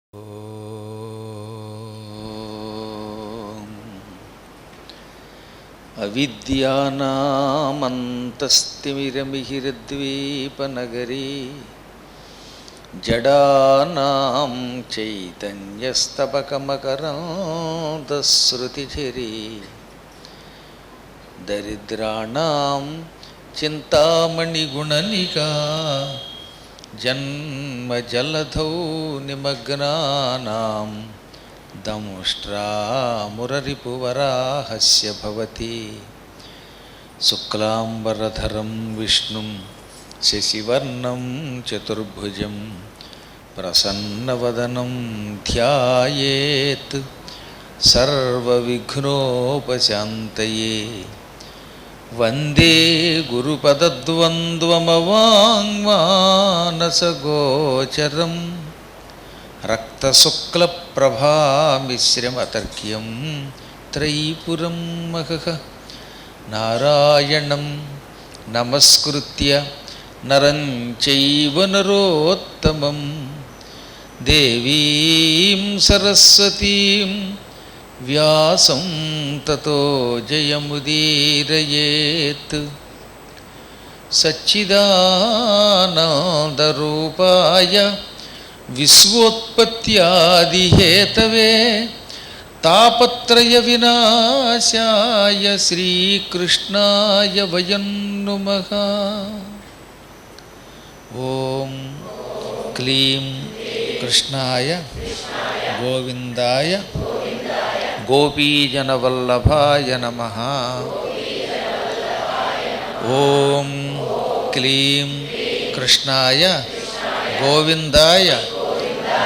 అవిద్యానామంతస్తిమిరమిహిరద్వీపనగరీ జడానాం చైతన్యస్తబకమకరాంతశ్రుతిఝరీ దరిద్రాణాం చింతామణిగుణనికా జన్మజలధౌ నిమగ్నానాం దంష్ట్రామురరిపువరాహస్య భవతి శుక్లాంబరధరం విష్ణుం శశివర్ణం చతుర్భుజం ప్రసన్నవదనం ధ్యాయేత్ సర్వవిఘ్నోపశాంతయే. వందే గురుపదద్వంద్వమవాङ्మానసగోచరం రక్తశుక్లప్రభామిశ్రమతర్క్యం త్రైపురం మహః. నారాయణం నమస్కృత్య నరం చైవ నరోత్తమం దేవీం సరస్వతీం వ్యాసం తతో జయముదీరయేత్. సచ్చిదానందరూపాయ విశ్వోత్పత్యాదిహేతవే తాపత్రయ వినాశాయ శ్రీకృష్ణాయ వయం నుమః. ఓం క్లీం కృష్ణాయ గోవిందాయ గోపీజనవల్లభాయ నమః. ఓం క్లీం కృష్ణాయ గోవిందాయ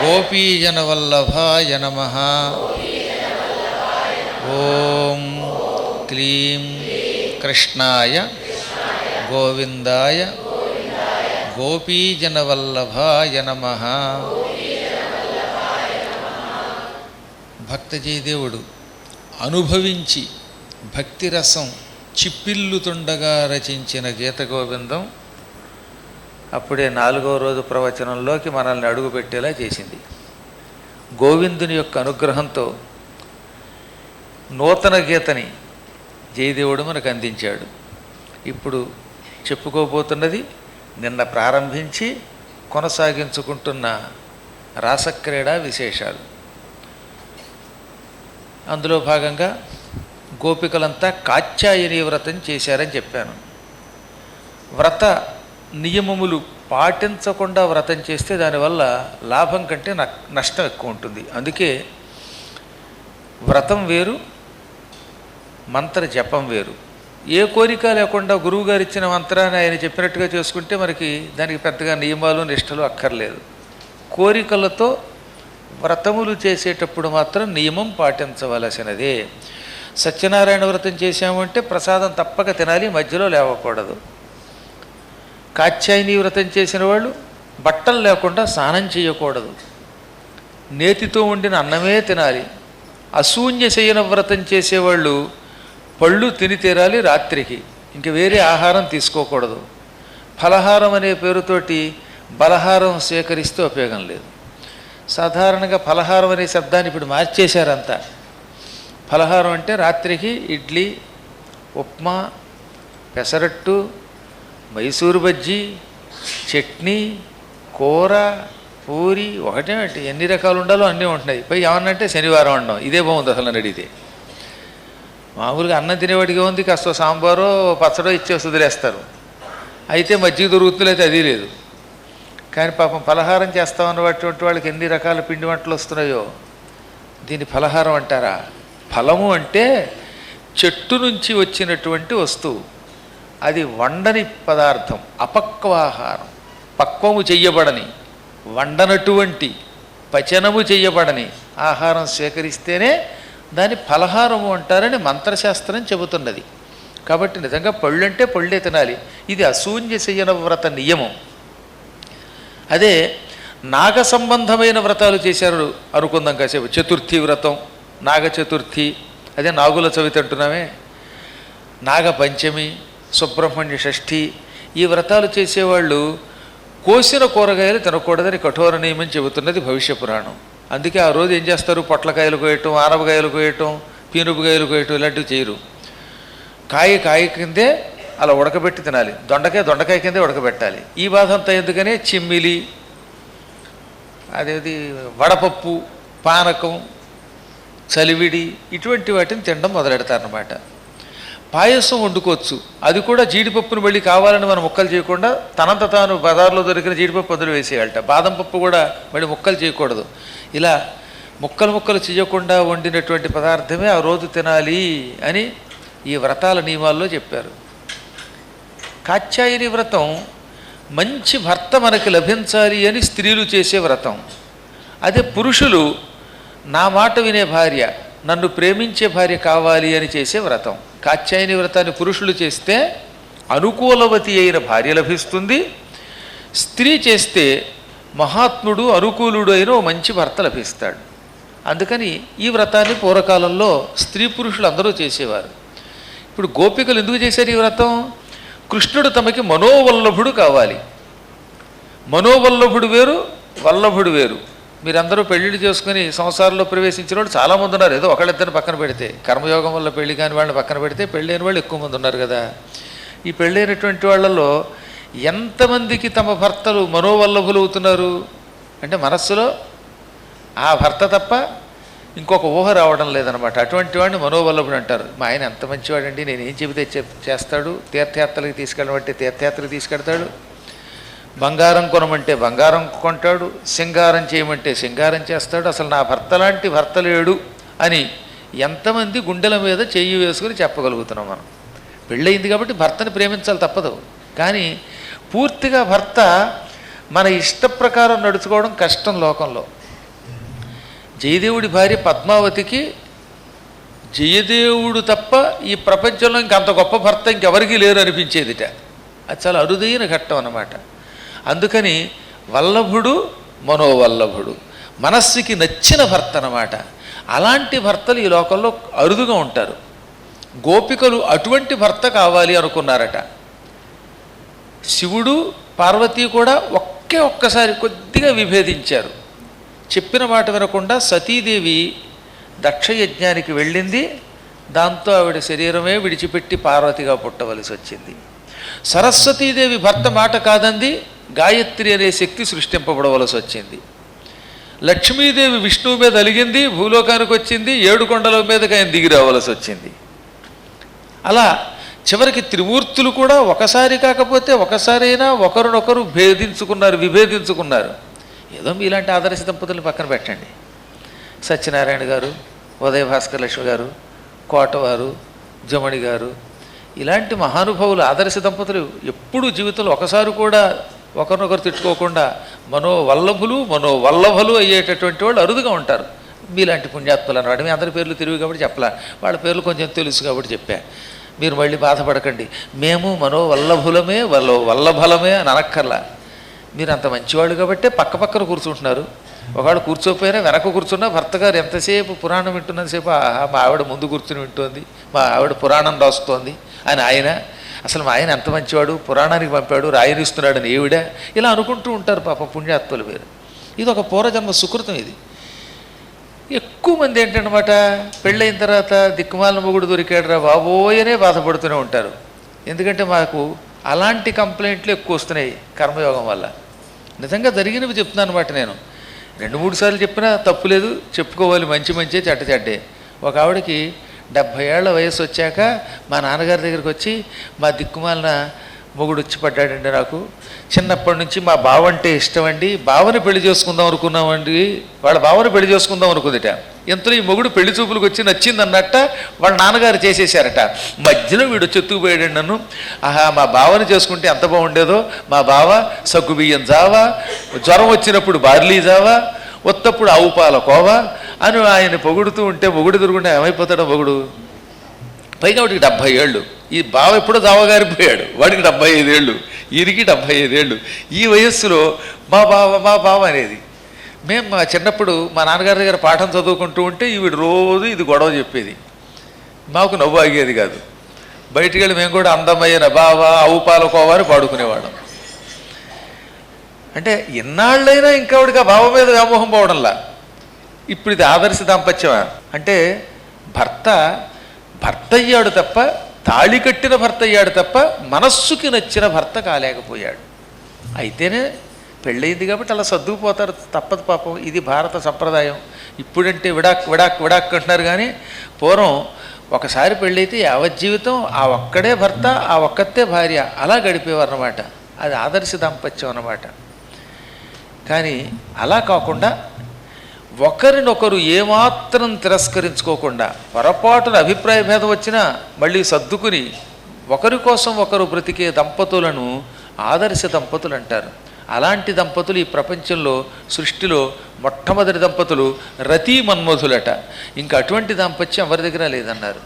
గోపీజనవల్లభాయ నమః. ఓం క్లీం కృష్ణాయ గోవిందాయ గోపీజనవల్లభాయ నమః. భక్తజయదేవుడు అనుభవించి భక్తిరసం చిప్పిల్లుతుండగా రచించిన గీత గోవిందం అప్పుడే 4వ రోజు ప్రవచనంలోకి మనల్ని అడుగుపెట్టేలా చేసింది. గోవిందుని యొక్క అనుగ్రహంతో నూతన గీతని జయదేవుడు మనకు అందించాడు. ఇప్పుడు చెప్పుకోబోతున్నది నిన్న ప్రారంభించి కొనసాగించుకుంటున్న రాసక్రీడా విశేషాలు. అందులో భాగంగా గోపికలంతా కాత్యాయని వ్రతం చేశారని చెప్పాను. వ్రత నియమములు పాటించకుండా వ్రతం చేస్తే దానివల్ల లాభం కంటే నష్టం ఎక్కువ ఉంటుంది. అందుకే వ్రతం వేరు, మంత్ర జపం వేరు. ఏ కోరిక లేకుండా గురువుగారు ఇచ్చిన మంత్రాన్ని ఆయన చెప్పినట్టుగా చేసుకుంటే మనకి దానికి పెద్దగా నియమాలు నిష్టలు అక్కర్లేదు. కోరికలతో వ్రతములు చేసేటప్పుడు మాత్రం నియమం పాటించవలసినదే. సత్యనారాయణ వ్రతం చేశామంటే ప్రసాదం తప్పక తినాలి, మధ్యలో లేవకూడదు. కాత్యాయని వ్రతం చేసిన వాళ్ళు బట్టలు లేకుండా స్నానం చేయకూడదు, నేతితో వండిన అన్నమే తినాలి. అశూన్య శయన వ్రతం చేసేవాళ్ళు పళ్ళు తిని తీరాలి రాత్రికి, ఇంక వేరే ఆహారం తీసుకోకూడదు. ఫలహారం అనే పేరుతోటి బలహారం స్వీకరిస్తే ఉపయోగం లేదు. సాధారణంగా ఫలహారం అనే శబ్దాన్ని ఇప్పుడు మార్చేశారంతా. ఫలహారం అంటే రాత్రికి ఇడ్లీ, ఉప్మా, పెసరట్టు, మైసూరు బజ్జీ, చట్నీ, కూర, పూరి, ఒకటే ఎన్ని రకాలు ఉండాలో అన్నీ ఉంటున్నాయి. పై ఏమన్నంటే శనివారం వండడం, ఇదే బాగుంది అసలు అని అడిగితే. మామూలుగా అన్నం తినేవాడిగా ఉంది, కాస్త సాంబారో పచ్చడో ఇచ్చేసి వదిలేస్తారు. అయితే మజ్జిగ దొరుకుతుంది, అయితే అది లేదు. కానీ పాపం ఫలహారం చేస్తామన్నటువంటి వాళ్ళకి ఎన్ని రకాల పిండి వంటలు వస్తున్నాయో. దీన్ని ఫలహారం అంటారా? ఫలము అంటే చెట్టు నుంచి వచ్చినటువంటి వస్తువు, అది వండని పదార్థం, అపక్వాహారం. పక్వము చెయ్యబడని, వండనటువంటి, పచనము చెయ్యబడని ఆహారం స్వీకరిస్తేనే దాన్ని ఫలహారము అంటారని మంత్రశాస్త్రం చెబుతున్నది. కాబట్టి నిజంగా పళ్ళు అంటే పళ్ళే తినాలి. ఇది అశూన్య శయన వ్రత నియమం. అదే నాగ సంబంధమైన వ్రతాలు చేశారు అనుకుందాం కాసేపు. చతుర్థి వ్రతం, నాగ చతుర్థి, అదే నాగుల చవితి అంటున్నామే, నాగ పంచమి, సుబ్రహ్మణ్య షష్ఠి, ఈ వ్రతాలు చేసేవాళ్ళు కోసిన కూరగాయలు తినకూడదని కఠోర నియమం చెబుతున్నది భవిష్య పురాణం. అందుకే ఆ రోజు ఏం చేస్తారు, పొట్లకాయలు కోయటం, ఆనపకాయలు కోయటం, పీనుపుకాయలు కోయటం ఇలాంటివి చేయరు. కాయ కిందే అలా ఉడకబెట్టి తినాలి, దొండకాయ కిందే ఉడకబెట్టాలి. ఈ బాధ అంతా ఎందుకని చిమ్మిలి, అదేది వడపప్పు, పానకం, చలివిడి ఇటువంటి వాటిని తినడం మొదలెడతారనమాట. పాయసం వండుకోవచ్చు, అది కూడా జీడిపప్పును మళ్ళీ కావాలని మనం ముక్కలు చేయకుండా తనంత తాను బజార్లో దొరికిన జీడిపప్పు అందులో వేసేయాలట. బాదం పప్పు కూడా మళ్ళీ ముక్కలు చేయకూడదు. ఇలా ముక్కలు చేయకుండా వండినటువంటి పదార్థమే ఆ రోజు తినాలి అని ఈ వ్రతాల నియమాల్లో చెప్పారు. కాత్యాయని వ్రతం మంచి భర్త మనకి లభించాలి అని స్త్రీలు చేసే వ్రతం. అదే పురుషులు నా మాట వినే భార్య, నన్ను ప్రేమించే భార్య కావాలి అని చేసే వ్రతం. కాత్యాయని వ్రతాన్ని పురుషులు చేస్తే అనుకూలవతి అయిన భార్య లభిస్తుంది, స్త్రీ చేస్తే మహాత్ముడు అనుకూలుడు అయిన ఓ మంచి భర్త లభిస్తాడు. అందుకని ఈ వ్రతాన్ని పూర్వకాలంలో స్త్రీ పురుషులు అందరూ చేసేవారు. ఇప్పుడు గోపికలు ఎందుకు చేశారు ఈ వ్రతం? కృష్ణుడు తమకి మనోవల్లభుడు కావాలి. మనోవల్లభుడు వేరు, వల్లభుడు వేరు. మీరందరూ పెళ్లిళ్ళు చేసుకుని సంసారంలో ప్రవేశించిన వాళ్ళు చాలామంది ఉన్నారు. ఏదో ఒకళ్ళిద్దరిని పక్కన పెడితే, కర్మయోగం వల్ల పెళ్లి కాని వాళ్ళని పక్కన పెడితే పెళ్ళైన వాళ్ళు ఎక్కువ మంది ఉన్నారు కదా. ఈ పెళ్ళైనటువంటి వాళ్ళలో ఎంతమందికి తమ భర్తలు మనోవల్లభులు అవుతున్నారు అంటే మనస్సులో ఆ భర్త తప్ప ఇంకొక ఊహ రావడం లేదనమాట. అటువంటి వాడిని మనోవల్లభుడు అంటారు. మా ఆయన ఎంత మంచివాడండి, నేను ఏం చెబితే చేస్తాడు, తీర్థయాత్రలకు తీసుకెళ్ళమంటే తీర్థయాత్రలకు తీసుకెళ్తాడు, బంగారం కొనమంటే బంగారం కొంటాడు, సింగారం చేయమంటే సింగారం చేస్తాడు, అసలు నా భర్త లాంటి భర్త లేడు అని ఎంతమంది గుండెల మీద చెయ్యి వేసుకుని చెప్పగలుగుతున్నాం మనం. పెళ్ళయింది కాబట్టి భర్తని ప్రేమించాలి తప్పదు. కానీ పూర్తిగా భర్త మన ఇష్ట ప్రకారం నడుచుకోవడం కష్టం లోకంలో. జయదేవుడి భార్య పద్మావతికి జయదేవుడు తప్ప ఈ ప్రపంచంలో ఇంకంత గొప్ప భర్త ఇంకెవరికీ లేరు అనిపించేదిట. అది చాలా అరుదైన ఘట్టం అన్నమాట. అందుకని వల్లభుడు మనోవల్లభుడు, మనస్సుకి నచ్చిన భర్త అన్నమాట. అలాంటి భర్తలు ఈ లోకంలో అరుదుగా ఉంటారు. గోపికలు అటువంటి భర్త కావాలి అనుకున్నారట. శివుడు పార్వతీ కూడా ఒక్కసారి కొద్దిగా విభేదించారు. చెప్పిన మాట వినకుండా సతీదేవి దక్షయజ్ఞానికి వెళ్ళింది. దాంతో ఆవిడ శరీరమే విడిచిపెట్టి పార్వతిగా పుట్టవలసి వచ్చింది. సరస్వతీదేవి భర్త మాట కాదంది, గాయత్రి అనే శక్తి సృష్టింపబడవలసి వచ్చింది. లక్ష్మీదేవి విష్ణువు మీద అలిగింది, భూలోకానికి వచ్చింది, 7 కొండల మీదకి ఆయన దిగి రావలసి వచ్చింది. అలా చివరికి త్రిమూర్తులు కూడా ఒకసారి కాకపోతే ఒకసారైనా ఒకరినొకరు విభేదించుకున్నారు. ఏదో మీలాంటి ఆదర్శ దంపతులు పక్కన పెట్టండి. సత్యనారాయణ గారు, ఉదయ భాస్కర్ లక్ష్మి గారు, కోటవారు, జమణి గారు, ఇలాంటి మహానుభావులు ఆదర్శ దంపతులు ఎప్పుడూ జీవితంలో ఒకసారి కూడా ఒకరినొకరు తిట్టుకోకుండా మనోవల్లభులు అయ్యేటటువంటి వాళ్ళు అరుదుగా ఉంటారు. మీలాంటి పుణ్యాత్ములు అన్నమాట. మీ అందరి పేర్లు తిరిగి కాబట్టి చెప్పలా, వాళ్ళ పేర్లు కొంచెం తెలుసు కాబట్టి చెప్పా. మీరు మళ్ళీ బాధపడకండి, మేము మనోవల్లభులమే వల్లభలమే అని అనక్కర్లా. మీరు అంత మంచివాళ్ళు కాబట్టే పక్కన కూర్చుంటున్నారు. ఒకవేళ కూర్చోపోయినా వెనక కూర్చున్నా భర్త గారు ఎంతసేపు పురాణం వింటున్నంతసేపు మా ఆవిడ ముందు కూర్చుని వింటోంది, మా ఆవిడ పురాణం రాస్తోంది అని ఆయన, అసలు మా ఆయన ఎంత మంచివాడు, పురాణానికి పంపాడు, రాయనిస్తున్నాడని ఏవిడ, ఇలా అనుకుంటూ ఉంటారు పాప పుణ్యాత్ములు వేరు. ఇది ఒక పూర్వజన్మ సుకృతం. ఇది ఎక్కువ మంది ఏంటన్నమాట, పెళ్ళైన తర్వాత దిక్కుమాలిన మొగుడు దొరికాడురా బాబోయనే బాధపడుతూనే ఉంటారు. ఎందుకంటే మాకు అలాంటి కంప్లైంట్లు ఎక్కువ వస్తున్నాయి కర్మయోగం వల్ల. నిజంగా జరిగినవి చెప్తున్నాను అనమాట. నేను 2-3 సార్లు చెప్పినా తప్పులేదు, చెప్పుకోవాలి, మంచి చెడ్డే. ఒక ఆవిడకి 70 ఏళ్ల వయసు వచ్చాక మా నాన్నగారి దగ్గరికి వచ్చి, మా దిక్కుమాలిన మొగుడు వచ్చి పడ్డాడండి, నాకు చిన్నప్పటి నుంచి మా బావ అంటే ఇష్టం అండి, బావని పెళ్లి చేసుకుందాం అనుకున్నామండి, వాళ్ళ బావని పెళ్లి చేసుకుందాం అనుకుందిట. ఎంతలో ఈ మొగుడు పెళ్లి చూపులకు వచ్చి నచ్చిందన్నట్ట వాళ్ళ నాన్నగారు చేసేసారట. మధ్యలో వీడు చెత్తుకుపోయాడు నన్ను. ఆహా, మా బావని చేసుకుంటే ఎంత బాగుండేదో, మా బావ సగ్గుబియ్యం జావా, జ్వరం వచ్చినప్పుడు బార్లీ జావా, ఒత్తప్పుడు ఆవు పాల కోవా అని ఆయన పొగుడుతూ ఉంటే మొగుడు తిరుగుంటే ఏమైపోతాడో మొగుడు. పైగా వాడికి 70 ఏళ్ళు. ఈ బావ ఎప్పుడో దావగారిపోయాడు, వాడికి 75 ఏళ్ళు, ఈయనకి 75 ఏళ్ళు. ఈ వయస్సులో మా బావ అనేది. మేము మా చిన్నప్పుడు మా నాన్నగారి దగ్గర పాఠం చదువుకుంటూ ఉంటే ఈవిడ రోజు ఇది గొడవ చెప్పేది. మాకు నవ్వు ఆగేది కాదు. బయటికి వెళ్ళి మేము కూడా అందమైన బావ ఆవు పాల కోవాని పాడుకునేవాళ్ళం. అంటే ఎన్నాళ్ళైనా ఇంకా ఆవిడకి ఆ బావ మీద వ్యామోహం పోవడంలా. ఇప్పుడు ఇది ఆదర్శ దాంపత్యమా అంటే భర్త భర్త అయ్యాడు తప్ప, తాళి కట్టిన భర్త అయ్యాడు తప్ప మనస్సుకి నచ్చిన భర్త కాలేకపోయాడు. అయితేనే పెళ్ళయింది కాబట్టి అలా సర్దుకుపోతారు, తప్పదు పాపం. ఇది భారత సంప్రదాయం. ఇప్పుడంటే విడాక్ విడాక్ విడాక్ అంటున్నారు, కానీ పూర్వం ఒకసారి పెళ్ళైతే యావజ్జీవితం ఆ ఒక్కడే భర్త, ఆ ఒక్కతే భార్య, అలా గడిపేవారు అన్నమాట. అది ఆదర్శ దాంపత్యం అన్నమాట. కానీ అలా కాకుండా ఒకరినొకరు ఏమాత్రం తిరస్కరించుకోకుండా, పొరపాటున అభిప్రాయ భేదం వచ్చినా మళ్ళీ సర్దుకుని ఒకరి కోసం ఒకరు బ్రతికే దంపతులను ఆదర్శ దంపతులు అంటారు. అలాంటి దంపతులు ఈ ప్రపంచంలో, సృష్టిలో మొట్టమొదటి దంపతులు రతి మన్మధులట. ఇంకా అటువంటి దాంపత్యం ఎవరి దగ్గర లేదన్నారు.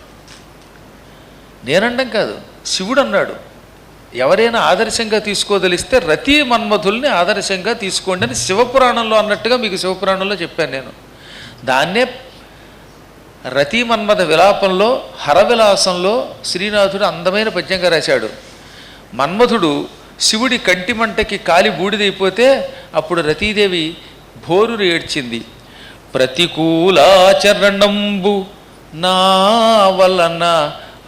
నేనండం కాదు, శివుడు అన్నాడు. ఎవరైనా ఆదర్శంగా తీసుకోదలిస్తే రతి మన్మధుల్ని ఆదర్శంగా తీసుకోండి అని శివపురాణంలో అన్నట్టుగా మీకు శివపురాణంలో చెప్పాను నేను. దాన్నే రతి మన్మథ విలాపంలో, హరవిలాసంలో శ్రీనాథుడు అందమైన పద్యంగా రాశాడు. మన్మధుడు శివుడి కంటి మంటకి కాలి బూడిదైపోతే అప్పుడు రతీదేవి భోరును ఏడ్చింది. ప్రతికూలాచరణంబు నా వలన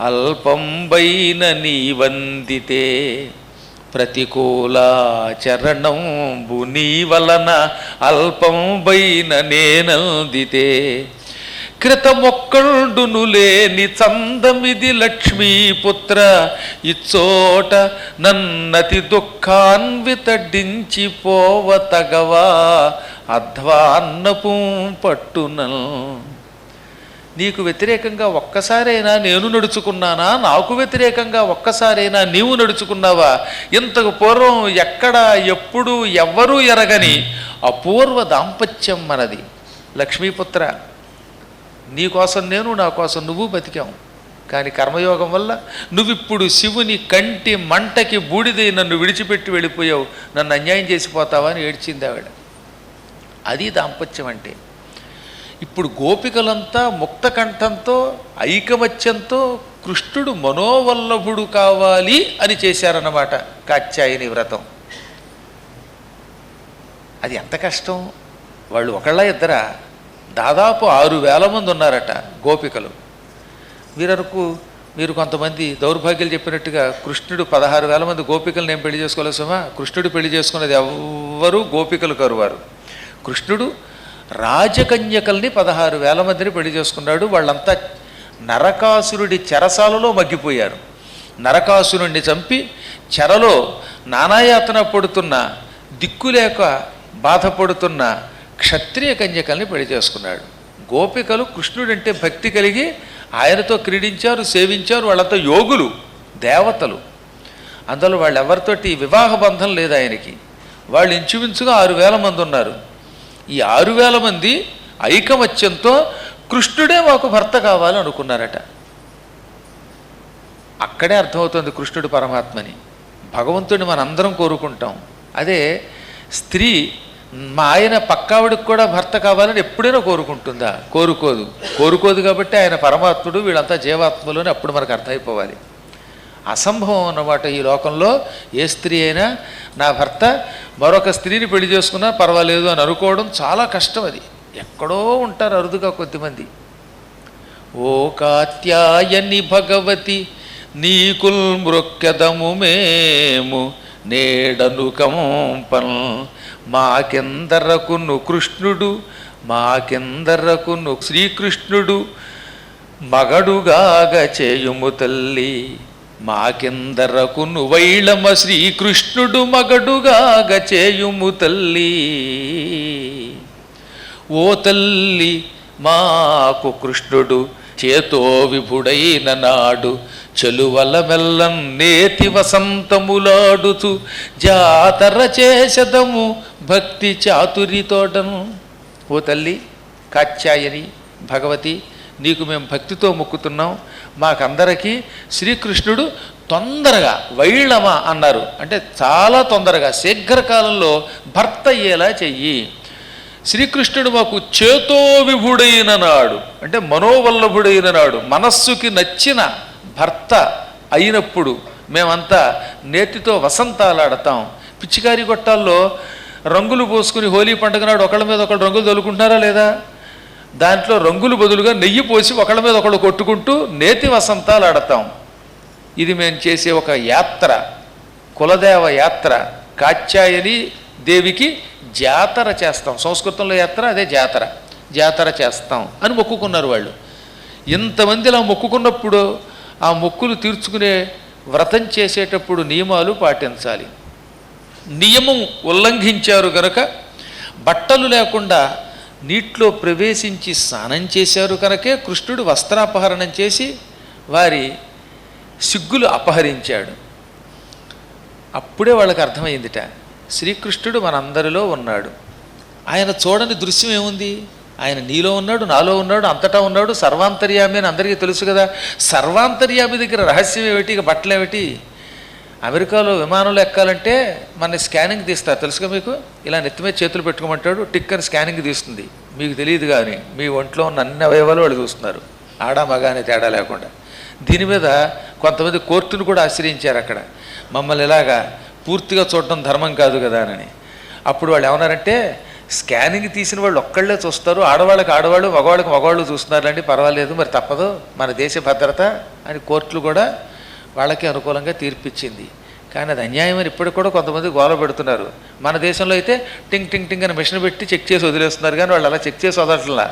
అల్పంబైన నీ వందితే, ప్రతికూలాచరణంబు నీ వలన అల్పంబైన నేనందితే, కృతమొక్కడును లేని చందమిది లక్ష్మీపుత్ర, ఇచ్చోట నన్నతి దుఃఖాన్వితడించి పోవతగవా అధ్వాన్నపు పట్టునల్. నీకు వ్యతిరేకంగా ఒక్కసారైనా నేను నడుచుకున్నానా, నాకు వ్యతిరేకంగా ఒక్కసారైనా నీవు నడుచుకున్నావా? ఇంతకు పూర్వం ఎక్కడ ఎప్పుడు ఎవ్వరూ ఎరగని అపూర్వ దాంపత్యం మనది. లక్ష్మీపుత్ర, నీకోసం నేను, నా కోసం నువ్వు బతికాం. కానీ కర్మయోగం వల్ల నువ్విప్పుడు శివుని కంటి మంటకి బూడిదై నన్ను విడిచిపెట్టి వెళ్ళిపోయావు, నన్ను అన్యాయం చేసిపోతావా అని ఏడ్చింది ఆవిడ. అది దాంపత్యం అంటే. ఇప్పుడు గోపికలంతా ముక్త కంఠంతో, ఐకమత్యంతో కృష్ణుడు మనోవల్లభుడు కావాలి అని చేశారన్నమాట కాత్యాయని వ్రతం. అది ఎంత కష్టం! వాళ్ళు ఒకళ్ళ ఇద్దరా? దాదాపు 6,000 మంది ఉన్నారట గోపికలు. మీరు కొంతమంది దౌర్భాగ్యాలు చెప్పినట్టుగా కృష్ణుడు 16,000 మంది గోపికలు నేను పెళ్లి చేసుకోలేసమా? కృష్ణుడు పెళ్లి చేసుకున్నది ఎవ్వరూ గోపికలు కరువారు. కృష్ణుడు రాజకన్యకల్ని 16,000 మందిని పెళ్లి చేసుకున్నాడు. వాళ్ళంతా నరకాసురుడి చెరసాలలో మగ్గిపోయారు. నరకాసురుణ్ణి చంపి చెరలో నానాయాతన పడుతున్న, దిక్కులేక బాధపడుతున్న క్షత్రియ కన్యకల్ని పెళ్లి చేసుకున్నాడు. గోపికలు కృష్ణుడంటే భక్తి కలిగి ఆయనతో క్రీడించారు, సేవించారు. వాళ్ళంతా యోగులు, దేవతలు. అందులో వాళ్ళు ఎవరితోటి వివాహ బంధం లేదు ఆయనకి. వాళ్ళు ఇంచుమించుగా 6,000 మంది ఉన్నారు. ఈ 6,000 మంది ఐకమత్యంతో కృష్ణుడే మాకు భర్త కావాలి అనుకున్నారట. అక్కడే అర్థమవుతుంది కృష్ణుడు పరమాత్మని. భగవంతుడిని మనందరం కోరుకుంటాం. అదే స్త్రీ మా ఆయన పక్కావిడికి కూడా భర్త కావాలని ఎప్పుడైనా కోరుకుంటుందా? కోరుకోదు కాబట్టి ఆయన పరమాత్ముడు, వీళ్ళంతా జీవాత్మలు అని అప్పుడు మనకు అర్థమైపోవాలి. అసంభవం అన్నమాట. ఈ లోకంలో ఏ స్త్రీ అయినా నా భర్త మరొక స్త్రీని పెళ్లి చేసుకున్నా పర్వాలేదు అని అనుకోవడం చాలా కష్టం. అది ఎక్కడో ఉంటారు అరుదుగా కొద్దిమంది. ఓ కాత్యాయని భగవతి నీకుల్ మృక్యదము మేము నేడను కంపన్, మాకెందరకును కృష్ణుడు మాకెందరకును శ్రీకృష్ణుడు మగడుగాగ చేయుము తల్లి, మాకెందరకును వైళమ శ్రీకృష్ణుడు మగడుగాగ చేయుము తల్లి. ఓ తల్లి మాకు కృష్ణుడు చేతో విభుడైన నాడు, చెలువల మెల్లం నేతి వసంతములాడుతూ జాతర చేసదము భక్తి చాతురితోటను. ఓ తల్లి కాత్యాయని భగవతి, నీకు మేము భక్తితో మొక్కుతున్నాం. మాకందరికీ శ్రీకృష్ణుడు తొందరగా, వైళమ అన్నారు అంటే చాలా తొందరగా, శీఘ్రకాలంలో భర్త అయ్యేలా చెయ్యి. శ్రీకృష్ణుడు మాకు చేతో విభుడైన నాడు అంటే మనోవల్లభుడైన నాడు, మనస్సుకి నచ్చిన భర్త అయినప్పుడు మేమంతా నేతితో వసంతాలాడతాం. పిచ్చికారి గొట్టాల్లో రంగులు పోసుకుని హోలీ పండుగ నాడు ఒకళ్ళ మీద ఒకళ్ళు రంగులు తొలుకుంటున్నారా లేదా? దాంట్లో రంగులు బదులుగా నెయ్యి పోసి ఒకళ్ళ మీద ఒకళ్ళు కొట్టుకుంటూ నేతి వసంతాలు ఆడతాం. ఇది మేము చేసే ఒక యాత్ర, కులదేవ యాత్ర. కాత్యాయని దేవికి జాతర చేస్తాం. సంస్కృతంలో యాత్ర అదే జాతర. జాతర చేస్తాం అని మొక్కుకున్నారు వాళ్ళు. ఇంతమంది ఇలా మొక్కుకున్నప్పుడు ఆ మొక్కులు తీర్చుకునే వ్రతం చేసేటప్పుడు నియమాలు పాటించాలి. నియమం ఉల్లంఘించారు కనుక, బట్టలు లేకుండా నీటిలో ప్రవేశించి స్నానం చేశారు కనుకే కృష్ణుడు వస్త్రాపహరణం చేసి వారి సిగ్గులు అపహరించాడు. అప్పుడే వాళ్ళకి అర్థమైందిట, శ్రీకృష్ణుడు మనందరిలో ఉన్నాడు. ఆయన చూడని దృశ్యం ఏముంది? ఆయన నీలో ఉన్నాడు, నాలో ఉన్నాడు, అంతటా ఉన్నాడు, సర్వాంతర్యామి అని అందరికీ తెలుసు కదా. సర్వాంతర్యామి దగ్గర రహస్యం ఏమిటి? ఇక బట్టలు ఏమిటి? అమెరికాలో విమానంలో ఎక్కాలంటే మన స్కానింగ్ తీస్తారు, తెలుసుగా మీకు. ఇలా నెత్తి మీద చేతులు పెట్టుకోమంటాడు, టిక్ అని స్కానింగ్ తీస్తుంది. మీకు తెలియదు కానీ మీ ఒంట్లో ఉన్న అన్ని అవయవాలు వాళ్ళు చూస్తున్నారు, ఆడ మగ అనే తేడా లేకుండా. దీని మీద కొంతమంది కోర్టును కూడా ఆశ్రయించారు అక్కడ, మమ్మల్ని ఇలాగా పూర్తిగా చూడటం ధర్మం కాదు కదా అని. అప్పుడు వాళ్ళు ఏమన్నారంటే, స్కానింగ్ తీసిన వాళ్ళు ఒక్కళ్ళే చూస్తారు, ఆడవాళ్ళకి ఆడవాళ్ళు, మగవాళ్ళకి మగవాళ్ళు చూస్తున్నారండి, పర్వాలేదు, మరి తప్పదు, మన దేశ భద్రత అని కోర్టులు కూడా వాళ్ళకి అనుకూలంగా తీర్పిచ్చింది. కానీ అది అన్యాయం అని ఇప్పటికి కూడా కొంతమంది గోల పెడుతున్నారు. మన దేశంలో అయితే టింగ్ టింగ్ టింగ్ అని మిషన్ పెట్టి చెక్ చేసి వదిలేస్తున్నారు, కానీ వాళ్ళు అలా చెక్ చేసి వదలట్లా.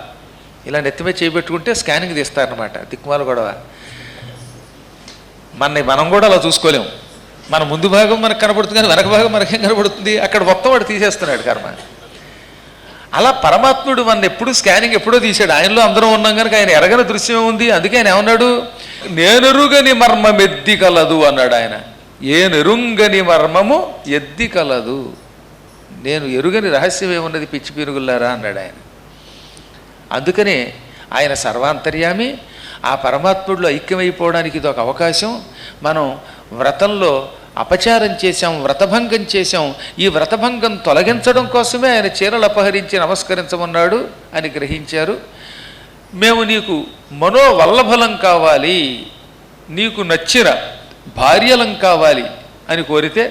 ఇలా నెత్తిమే చేయబెట్టుకుంటే స్కానింగ్ తీస్తారనమాట. దిక్కుమాల గొడవ. మనం కూడా అలా చూసుకోలేము. మన ముందు భాగం మనకు కనబడుతుంది, కానీ వెనక భాగం మనకేం కనబడుతుంది? అక్కడ మొత్తం వాడు తీసేస్తున్నాడు కర్మ. అలా పరమాత్ముడు మన ఎప్పుడు స్కానింగ్ ఎప్పుడో తీశాడు. ఆయనలో అందరం ఉన్నాం కనుక ఆయన ఎరగని దృశ్యం ఉంది. అందుకే ఆయన ఏమన్నాడు? నేనెరుగని మర్మం ఎద్ది కలదు అన్నాడు ఆయన. ఏనెరుంగని మర్మము ఎద్ది కలదు, నేను ఎరుగని రహస్యం ఏమున్నది పిచ్చి పీరుగుల్లారా అన్నాడు ఆయన. అందుకనే ఆయన సర్వాంతర్యామి. ఆ పరమాత్ముడిలో ఐక్యమైపోవడానికి ఇది ఒక అవకాశం. మనం వ్రతంలో అపచారం చేశాం, వ్రతభంగం చేశాం. ఈ వ్రతభంగం తొలగించడం కోసమే ఆయన చీరలు అపహరించి నమస్కరించమన్నాడు అని గ్రహించారు. మేము నీకు మనోవల్లభలం కావాలి, నీకు నచ్చిన భార్యలం కావాలి అని కోరితే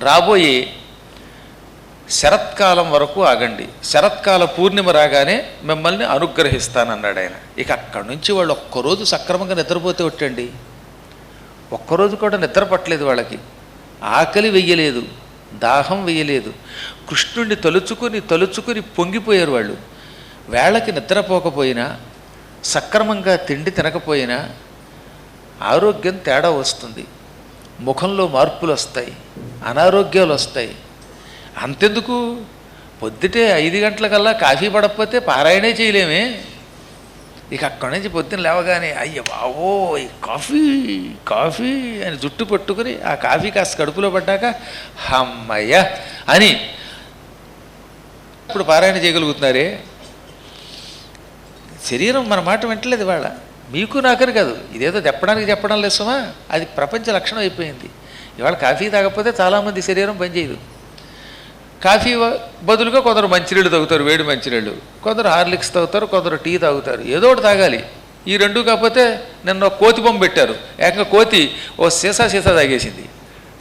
రాబోయే శరత్కాలం వరకు ఆగండి, శరత్కాల పూర్ణిమ రాగానే మిమ్మల్ని అనుగ్రహిస్తానన్నాడు ఆయన. ఇక అక్కడి నుంచి వాళ్ళు ఒక్కరోజు సక్రమంగా నిద్రపోతే ఒట్టండి. ఒక్కరోజు కూడా నిద్ర పట్టలేదు వాళ్ళకి, ఆకలి వెయ్యలేదు, దాహం వెయ్యలేదు. కృష్ణుడిని తలుచుకుని పొంగిపోయారు వాళ్ళు. వేళకి నిద్రపోకపోయినా, సక్రమంగా తిండి తినకపోయినా ఆరోగ్యం తేడా వస్తుంది, ముఖంలో మార్పులు వస్తాయి, అనారోగ్యాలు వస్తాయి. అంతెందుకు, పొద్దుటే 5 గంటలకల్లా కాఫీ పడకపోతే పారాయణే చేయలేమే. ఇక అక్కడి నుంచి పొద్దున్న లేవగానే అయ్య బావో కాఫీ కాఫీ అని జుట్టు పట్టుకుని ఆ కాఫీ కాస్త కడుపులో పడ్డాక అమ్మయ్య అని ఇప్పుడు పారాయణ చేయగలుగుతున్నారే. శరీరం మన మాట వింటలేదు వాళ్ళ. మీకు నాకని కాదు, ఇదేదో చెప్పడం లేదు సుమా, అది ప్రపంచ లక్షణం అయిపోయింది. ఇవాళ కాఫీ తాగకపోతే చాలామంది శరీరం పనిచేయదు. కాఫీ బదులుగా కొందరు మంచినీళ్ళు తాగుతారు, వేడి మంచినీళ్ళు, కొందరు హార్లిక్స్ తాగుతారు, కొందరు టీ తాగుతారు. ఏదో ఒకటి తాగాలి. ఈ రెండు కాకపోతే నిన్న కోతి బొమ్మ పెట్టారు, ఏకంగా కోతి ఓ సీసా తాగేసింది,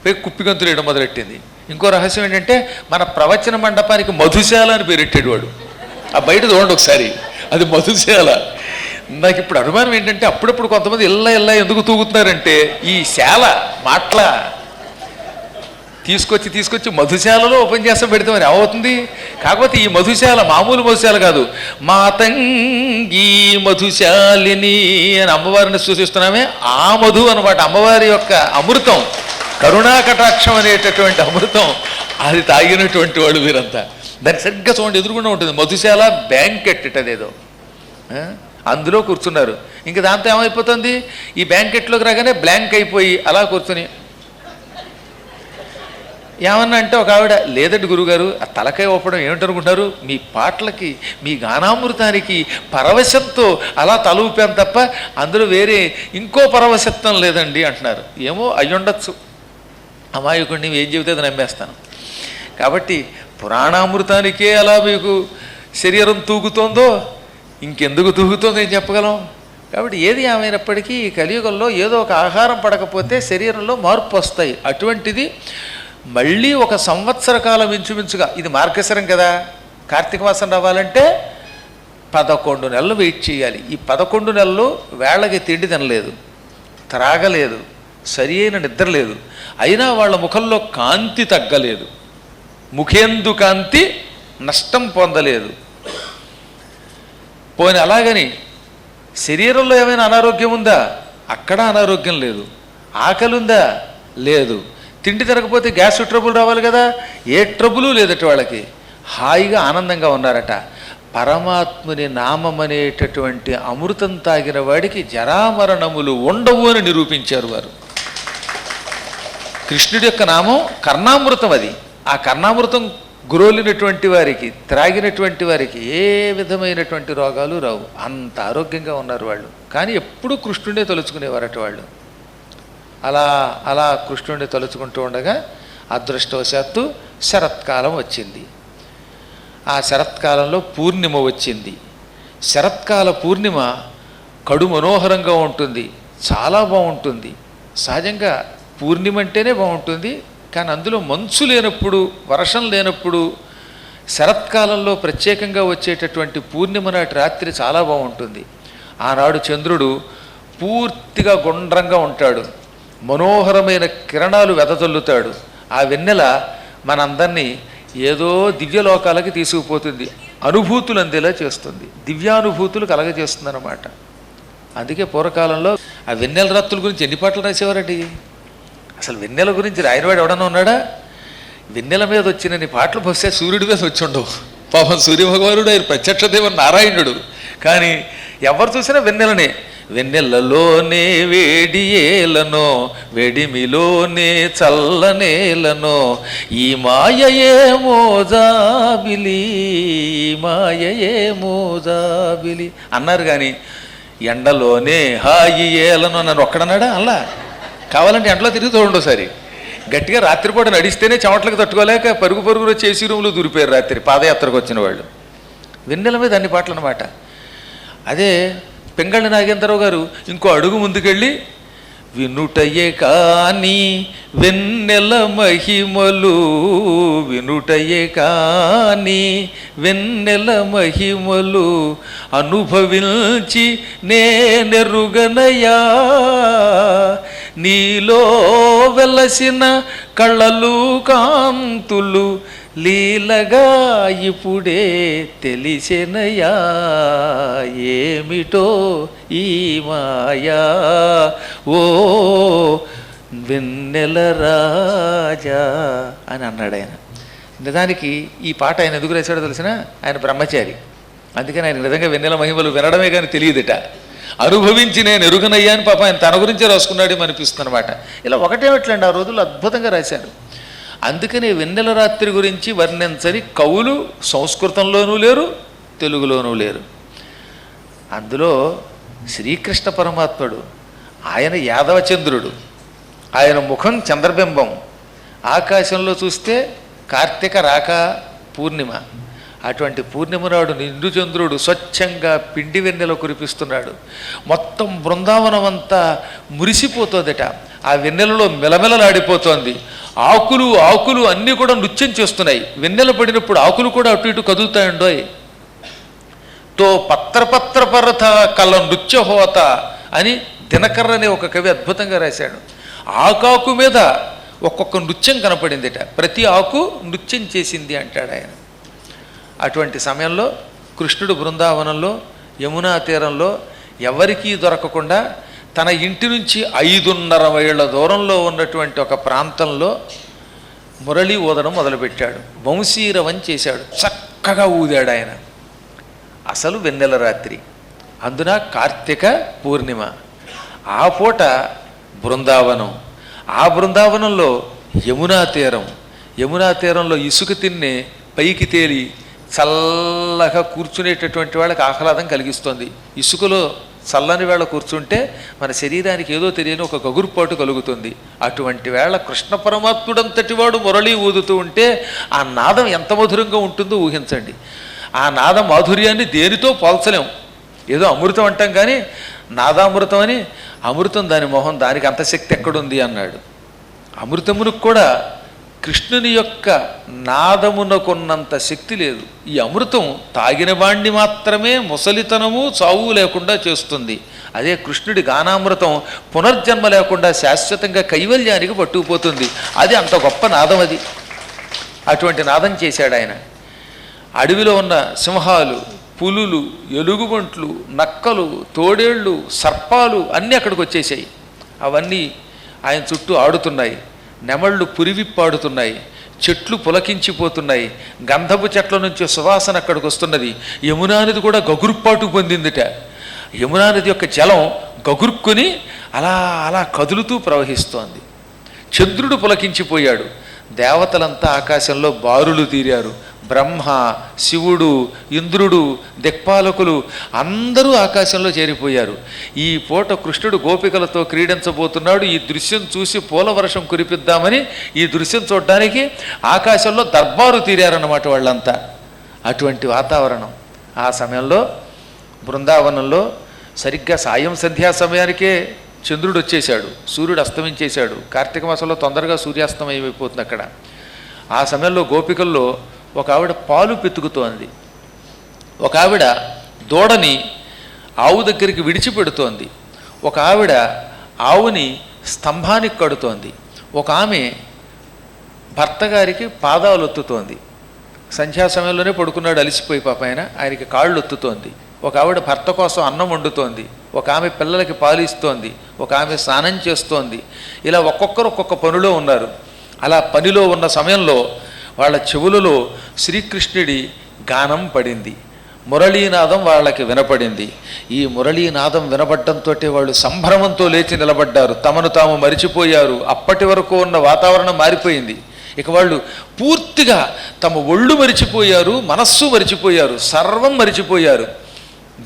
పోయి కుప్పిగంతులు వేయడం మొదలెట్టింది. ఇంకో రహస్యం ఏంటంటే, మన ప్రవచన మండపానికి మధుశాల అని పేరెట్టాడు వాడు. ఆ బయట చూడండి ఒకసారి, అది మధుశాల. నాకు ఇప్పుడు అనుమానం ఏంటంటే, అప్పుడప్పుడు కొంతమంది ఇళ్ళ ఎందుకు తూగుతున్నారంటే, ఈ శాల మాటల తీసుకొచ్చి మధుశాలలో ఉపన్యాసం పెడితే మరి ఏమవుతుంది? కాకపోతే ఈ మధుశాల మామూలు మధుశాల కాదు, మాతంగి మధుశాలిని అని అమ్మవారిని సూచిస్తున్నామే, ఆ మధు అనమాట. అమ్మవారి యొక్క అమృతం, కరుణాకటాక్షం అనేటటువంటి అమృతం, అది తాగినటువంటి వాడు వీరంతా. దాన్ని సరిగ్గా చూడండి, ఎదురుగుండా ఉంటుంది మధుశాల బ్యాంకెట్, అదేదో అందులో కూర్చున్నారు. ఇంకా దాంతో ఏమైపోతుంది, ఈ బ్యాంకెట్లోకి రాగానే బ్లాంక్ అయిపోయి అలా కూర్చుని ఏమన్నా అంటే ఒక ఆవిడ, లేదండి గురుగారు, ఆ తలకాయ ఊపడం ఏమిటనుకుంటున్నారు, మీ పాటలకి మీ గానామృతానికి పరవశంతో అలా తల ఊపాను తప్ప అందులో వేరే ఇంకో పరవశత్వం లేదండి అంటున్నారు. ఏమో అయ్యుండొచ్చు, అమాయకుడిని ఏం చెబితే అది నమ్మేస్తాను. కాబట్టి పురాణామృతానికే అలా మీకు శరీరం తూగుతోందో ఇంకెందుకు తూగుతోందో ఏం చెప్పగలం. కాబట్టి ఏది ఏమైనప్పటికీ ఈ కలియుగంలో ఏదో ఒక ఆహారం పడకపోతే శరీరంలో మార్పు వస్తాయి. అటువంటిది మళ్ళీ 1 సంవత్సర కాలం ఇంచుమించుగా, ఇది మార్గశిరం కదా, కార్తీక మాసం రావాలంటే 11 నెలలు వెయిట్ చేయాలి. ఈ 11 నెలలు వేళకి తిండి తినలేదు, త్రాగలేదు, సరి అయిన నిద్ర లేదు. అయినా వాళ్ళ ముఖంలో కాంతి తగ్గలేదు, ముఖేందు కాంతి నష్టం పొందలేదు. పోని అలాగని శరీరంలో ఏమైనా అనారోగ్యం ఉందా? అక్కడ అనారోగ్యం లేదు. ఆకలి ఉందా? లేదు. తిండి తినకపోతే గ్యాస్ ట్రబుల్ రావాలి కదా, ఏ ట్రబులు లేదట వాళ్ళకి. హాయిగా ఆనందంగా ఉన్నారట. పరమాత్ముని నామం అనేటటువంటి అమృతం తాగిన వాడికి జరామరణములు ఉండవు అని నిరూపించారు వారు. కృష్ణుడి యొక్క నామం కర్ణామృతం. అది ఆ కర్ణామృతం గురోలినటువంటి వారికి, త్రాగినటువంటి వారికి ఏ విధమైనటువంటి రోగాలు రావు. అంత ఆరోగ్యంగా ఉన్నారు వాళ్ళు. కానీ ఎప్పుడూ కృష్ణుడే తలుచుకునేవారట వాళ్ళు. అలా అలా కృష్ణుడిని తలుచుకుంటూ ఉండగా అదృష్టవశాత్తు శరత్కాలం వచ్చింది. ఆ శరత్కాలంలో పూర్ణిమ వచ్చింది. శరత్కాల పూర్ణిమ కడు మనోహరంగా ఉంటుంది, చాలా బాగుంటుంది. సహజంగా పూర్ణిమ అంటేనే బాగుంటుంది. కానీ అందులో మంచు లేనప్పుడు, వర్షం లేనప్పుడు, శరత్కాలంలో ప్రత్యేకంగా వచ్చేటటువంటి పూర్ణిమ నాటి రాత్రి చాలా బాగుంటుంది. ఆనాడు చంద్రుడు పూర్తిగా గుండ్రంగా ఉంటాడు, మనోహరమైన కిరణాలు వెదజల్లుతాడు. ఆ వెన్నెల మనందరినీ ఏదో దివ్యలోకాలకి తీసుకుపోతుంది, అనుభూతులు అందేలా చేస్తుంది, దివ్యానుభూతులు కలగజేస్తుంది అన్నమాట. అందుకే పూర్వకాలంలో ఆ వెన్నెల రాత్రుల గురించి ఎన్ని పాటలు రాసేవారండి. అసలు వెన్నెల గురించి రాయనవాడు ఎవడన్నా ఉన్నాడా? వెన్నెల మీద వచ్చినన్ని పాటలు వస్తే సూర్యుడి మీద వచ్చి ఉండవు. పాపం సూర్యభగవానుడు ఆయన ప్రత్యక్ష దేవుడు నారాయణుడు. కానీ ఎవరు చూసినా వెన్నెలనే. వెన్నెలలోనే వేడి ఏలనో, వెడిమిలోనే చల్లనేలనో, ఈ మాయయే మోజాబిలి, మాయయే మోజాబిలి అన్నారు. కానీ ఎండలోనే హాయి ఏలనో నన్ను ఒక్కడన్నాడా? అలా కావాలంటే ఎండలో తిరిగి చూడండి ఒకసారి. గట్టిగా రాత్రిపూట నడిస్తేనే చెమట్లకు తట్టుకోలేక పరుగు పరుగులో చేసి రూములు దూరిపోయారు రాత్రి పాదయాత్రకు వచ్చిన వాళ్ళు. వెన్నెల మీద అన్ని పాటలు అన్నమాట. అదే పెంగళి నాగేంద్రరావు గారు ఇంకో అడుగు ముందుకెళ్ళి, వినుటయే కాని వెన్నెల మహిమలు, వినుటయే కాని వెన్నెల మహిమలు, అనుభవించి నేనెరుగనయా, నీలో వెలసిన కళ్ళలు కాంతులు లీలగా ఇప్పుడే తెలిసెనయా, ఏమిటో ఈ మాయా ఓ వెన్నెల రాజా అని అన్నాడు ఆయన. నిజానికి ఈ పాట ఆయన ఎందుకు రాశాడో తెలిసిన? ఆయన బ్రహ్మచారి. అందుకని ఆయన నిజంగా వెన్నెల మహిమలు వినడమే కానీ తెలియదుట. అనుభవించి నేను ఎరుగనయ్యా అని పాప ఆయన తన గురించే రాసుకున్నాడేమో అనిపిస్తుంది అనమాట. ఇలా ఒకటేమిట్లండి ఆ రోజుల్లో అద్భుతంగా రాశారు. అందుకని వెన్నెల రాత్రి గురించి వర్ణించని కవులు సంస్కృతంలోనూ లేరు, తెలుగులోనూ లేరు. అందులో శ్రీకృష్ణ పరమాత్ముడు, ఆయన యాదవచంద్రుడు, ఆయన ముఖం చంద్రబింబం. ఆకాశంలో చూస్తే కార్తీక రాక పూర్ణిమ. అటువంటి పూర్ణిమ నాడు నిండు చంద్రుడు స్వచ్ఛంగా పిండి వెన్నెల కురిపిస్తున్నాడు. మొత్తం బృందావనం అంతా మురిసిపోతుందట. ఆ వెన్నెలలో మెలమెలలాడిపోతోంది. ఆకులు ఆకులు అన్నీ కూడా నృత్యం చేస్తున్నాయి. వెన్నెల పడినప్పుడు ఆకులు కూడా అటు ఇటు కదులుతాయండోయ్. తో పత్రపత్ర పరత కళ్ళ నృత్యహోత అని దినకర్ర అనే ఒక కవి అద్భుతంగా రాశాడు. ఆకాకు మీద ఒక్కొక్క నృత్యం కనపడిందిట, ప్రతి ఆకు నృత్యం చేసింది అంటాడు ఆయన. అటువంటి సమయంలో కృష్ణుడు బృందావనంలో యమునా తీరంలో ఎవరికీ దొరకకుండా తన ఇంటి నుంచి 5.5 మైళ్ళ దూరంలో ఉన్నటువంటి ఒక ప్రాంతంలో మురళి ఊదడం మొదలుపెట్టాడు. వంశీరవం చేశాడు, చక్కగా ఊదాడు ఆయన. అసలు వెన్నెల రాత్రి, అందున కార్తీక పూర్ణిమ. ఆ పూట బృందావనం, ఆ బృందావనంలో యమునా తీరం. యమునా తీరంలో ఇసుక తిన్నే పైకి తేలి చల్లగా కూర్చునేటటువంటి వాళ్ళకి ఆహ్లాదం కలిగిస్తుంది. ఇసుకలో చల్లని వేళ కూర్చుంటే మన శరీరానికి ఏదో తెలియని ఒక గగురుపాటు కలుగుతుంది. అటువంటి వేళ కృష్ణ పరమాత్ముడంతటి వాడు మురళి ఊదుతూ ఉంటే ఆ నాదం ఎంత మధురంగా ఉంటుందో ఊహించండి. ఆ నాద మాధుర్యాన్ని దేనితో పోల్చలేం. ఏదో అమృతం అంటాం కానీ నాదామృతం అని, అమృతం దాని మొహం, దానికి అంత శక్తి ఎక్కడుంది అన్నాడు. అమృతమునికి కూడా కృష్ణుని యొక్క నాదమునకున్నంత శక్తి లేదు. ఈ అమృతం తాగిన వాణ్ణి మాత్రమే ముసలితనము చావు లేకుండా చేస్తుంది. అదే కృష్ణుడి గానామృతం పునర్జన్మ లేకుండా శాశ్వతంగా కైవల్యానికి పట్టుకుపోతుంది. అది అంత గొప్ప నాదం. అది అటువంటి నాదం చేశాడు ఆయన. అడవిలో ఉన్న సింహాలు, పులులు, ఎలుగుబంట్లు, నక్కలు, తోడేళ్ళు, సర్పాలు అన్నీ అక్కడికి వచ్చేసాయి. అవన్నీ ఆయన చుట్టూ ఆడుతున్నాయి. నెమళ్ళు పురివిప్పాడుతున్నాయి. చెట్లు పులకించిపోతున్నాయి. గంధపు చెట్ల నుంచి సువాసన అక్కడికి వస్తున్నది. యమునా నది కూడా గగుర్పాటు పొందిందిట. యమునా నది యొక్క జలం గగుర్కొని అలా అలా కదులుతూ ప్రవహిస్తోంది. చంద్రుడు పులకించిపోయాడు. దేవతలంతా ఆకాశంలో బారులు తీరారు. బ్రహ్మ, శివుడు, ఇంద్రుడు, దిక్పాలకులు అందరూ ఆకాశంలో చేరిపోయారు. ఈ పూట కృష్ణుడు గోపికలతో క్రీడించబోతున్నాడు. ఈ దృశ్యం చూసి పూలవర్షం కురిపిద్దామని ఈ దృశ్యం చూడడానికి ఆకాశంలో దర్బారు తీరారన్నమాట వాళ్ళంతా. అటువంటి వాతావరణం. ఆ సమయంలో బృందావనంలో సరిగ్గా సాయం సంధ్యా సమయానికే చంద్రుడు వచ్చేశాడు. సూర్యుడు అస్తమించేశాడు. కార్తీక మాసంలో తొందరగా సూర్యాస్తమయం అయిపోతుంది అక్కడ. ఆ సమయంలో గోపికల్లో ఒక ఆవిడ పాలు పెతుకుతోంది. ఒక ఆవిడ దూడని ఆవు దగ్గరికి విడిచిపెడుతోంది. ఒక ఆవిడ ఆవుని స్తంభానికి కడుతోంది. ఒక ఆమె భర్త గారికి పాదాలు ఒత్తుతోంది. సంధ్యా సమయంలోనే పడుకున్నాడు అలిసిపోయి పాప ఆయనకి కాళ్ళు ఒత్తుతోంది. ఒక ఆవిడ భర్త కోసం అన్నం వండుతోంది. ఒక ఆమె పిల్లలకి పాలు ఇస్తోంది. ఒక ఆమె స్నానం చేస్తోంది. ఇలా ఒక్కొక్కరు ఒక్కొక్క పనిలో ఉన్నారు. అలా పనిలో ఉన్న సమయంలో వాళ్ళ చెవులలో శ్రీకృష్ణుడి గానం పడింది. మురళీనాదం వాళ్ళకి వినపడింది. ఈ మురళీనాదం వినపడడంతో వాళ్ళు సంభ్రమంతో లేచి నిలబడ్డారు. తమను తాము మరిచిపోయారు. అప్పటి వరకు ఉన్న వాతావరణం మారిపోయింది. ఇక వాళ్ళు పూర్తిగా తమ ఒళ్ళు మరిచిపోయారు, మనస్సు మరిచిపోయారు, సర్వం మరిచిపోయారు.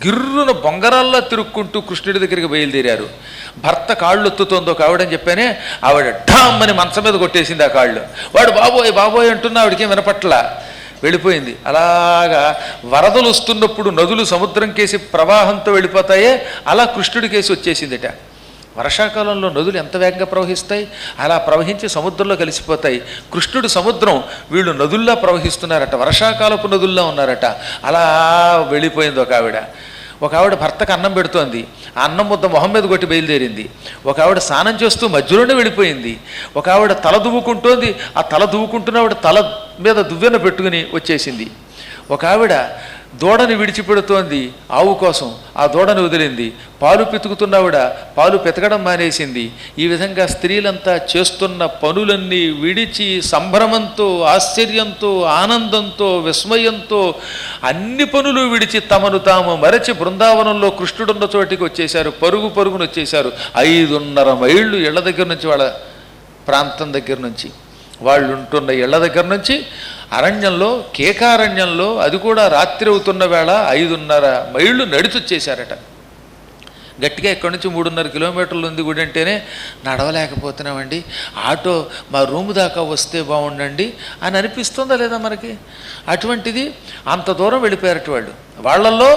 గిర్రున బొంగరాల్లా తిరుక్కుంటూ కృష్ణుడి దగ్గరికి బయలుదేరారు. భర్త కాళ్ళు ఒత్తుతోంది ఒక ఆవిడని చెప్పానే, ఆవిడ ఢామ్ అని మంచం మీద కొట్టేసింది ఆ కాళ్ళు. వాడు బాబోయ్ బాబోయ్ అంటున్నా, ఆవిడకేం వినపట్ల వెళ్ళిపోయింది. అలాగా వరదలు వస్తున్నప్పుడు నదులు సముద్రం కేసి ప్రవాహంతో వెళ్ళిపోతాయే, అలా కృష్ణుడి కేసి వచ్చేసిందిట. వర్షాకాలంలో నదులు ఎంత వేగంగా ప్రవహిస్తాయి, అలా ప్రవహించి సముద్రంలో కలిసిపోతాయి. కృష్ణుడు సముద్రం, వీళ్ళు నదుల్లా ప్రవహిస్తున్నారట, వర్షాకాలపు నదుల్లా ఉన్నారట. అలా వెళ్ళిపోయింది ఒక ఆవిడ. ఒక ఆవిడ భర్తకు అన్నం పెడుతోంది. ఆ అన్నం ముద్ద మొహం మీద కొట్టి బయలుదేరింది. ఒక ఆవిడ స్నానం చేస్తూ మధ్యలోనే వెళ్ళిపోయింది. ఒక ఆవిడ తల దువ్వుకుంటోంది. ఆ తల దువ్వుకుంటున్న ఆవిడ తల మీద దువ్వెన పెట్టుకుని వచ్చేసింది. ఒక ఆవిడ దూడని విడిచిపెడుతోంది ఆవు కోసం. ఆ దూడని వదిలింది. పాలు పితుకుతున్నవిడ పాలు పితకడం మానేసింది. ఈ విధంగా స్త్రీలంతా చేస్తున్న పనులన్నీ విడిచి సంభ్రమంతో, ఆశ్చర్యంతో, ఆనందంతో, విస్మయంతో అన్ని పనులు విడిచి తమను తాము మరచి బృందావనంలో కృష్ణుడున్న చోటికి వచ్చేశారు. పరుగు పరుగును వచ్చేశారు. 5.5 మైళ్ళు ఇళ్ల దగ్గర నుంచి, వాళ్ళ ప్రాంతం దగ్గర నుంచి, వాళ్ళు ఉంటున్న ఇళ్ల దగ్గర నుంచి అరణ్యంలో, కేకారణ్యంలో, అది కూడా రాత్రి అవుతున్న వేళ 5.5 మైళ్ళు నడిచొచ్చేశారట. గట్టిగా ఇక్కడి నుంచి 3.5 కిలోమీటర్లు ఉంది గుడి అంటేనే నడవలేకపోతున్నామండి, ఆటో మా రూమ్ దాకా వస్తే బాగుండండి అని అనిపిస్తుందా లేదా మనకి? అటువంటిది అంత దూరం వెళ్ళిపోయారట వాళ్ళు. వాళ్ళల్లో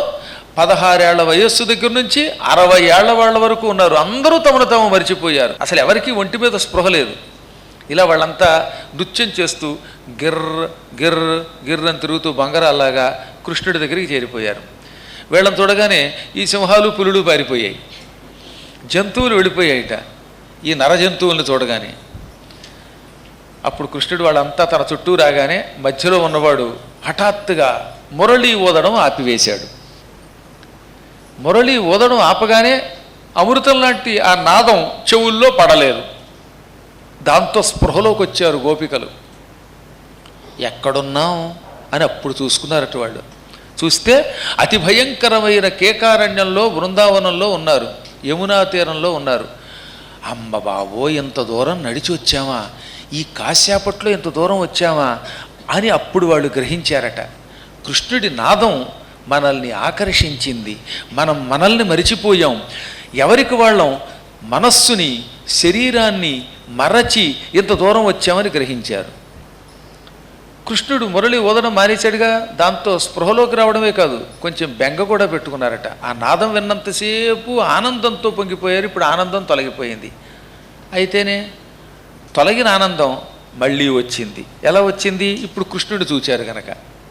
16 ఏళ్ల వయస్సు దగ్గర నుంచి 60 ఏళ్ల వాళ్ళ వరకు ఉన్నారు. అందరూ తమను తాము మరిచిపోయారు. అసలు ఎవరికి ఒంటి మీద స్పృహ లేదు. ఇలా వాళ్ళంతా నృత్యం చేస్తూ గిర్ర గిర్ర గిర్ర అని తిరుగుతూ బంగారాల్లాగా కృష్ణుడి దగ్గరికి చేరిపోయారు. వీళ్ళని చూడగానే ఈ సింహాలు, పులులు పారిపోయాయి. జంతువులు వెళ్ళిపోయాయిట ఈ నర జంతువులను చూడగానే. అప్పుడు కృష్ణుడు వాళ్ళంతా తన చుట్టూ రాగానే మధ్యలో ఉన్నవాడు హఠాత్తుగా మురళి ఊదడం ఆపివేశాడు. మురళి ఊదడం ఆపగానే అమృతం లాంటి ఆ నాదం చెవుల్లో పడలేదు. దాంతో స్పృహలోకి వచ్చారు గోపికలు. ఎక్కడున్నాం అని అప్పుడు చూసుకున్నారట వాళ్ళు. చూస్తే అతి భయంకరమైన కేకారణ్యంలో, బృందావనంలో ఉన్నారు. యమునా తీరంలో ఉన్నారు. అమ్మ బాబో, ఎంత దూరం నడిచి వచ్చామా, ఈ కాశ్యాపట్లో ఎంత దూరం వచ్చామా అని అప్పుడు వాళ్ళు గ్రహించారట. కృష్ణుడి నాదం మనల్ని ఆకర్షించింది. మనల్ని మరిచిపోయాం. ఎవరికి వాళ్ళం మనస్సుని, శరీరాన్ని మరచి ఇంత దూరం వచ్చామని గ్రహించారు. కృష్ణుడు మురళి ఊదడం మానేశాడుగా. దాంతో స్పృహలోకి రావడమే కాదు, కొంచెం బెంగ కూడా పెట్టుకున్నారట. ఆ నాదం విన్నంతసేపు ఆనందంతో పొంగిపోయారు. ఇప్పుడు ఆనందం తొలగిపోయింది. అయితేనే తొలగిన ఆనందం మళ్ళీ వచ్చింది. ఎలా వచ్చింది? ఇప్పుడు కృష్ణుడు చూచారు గనక.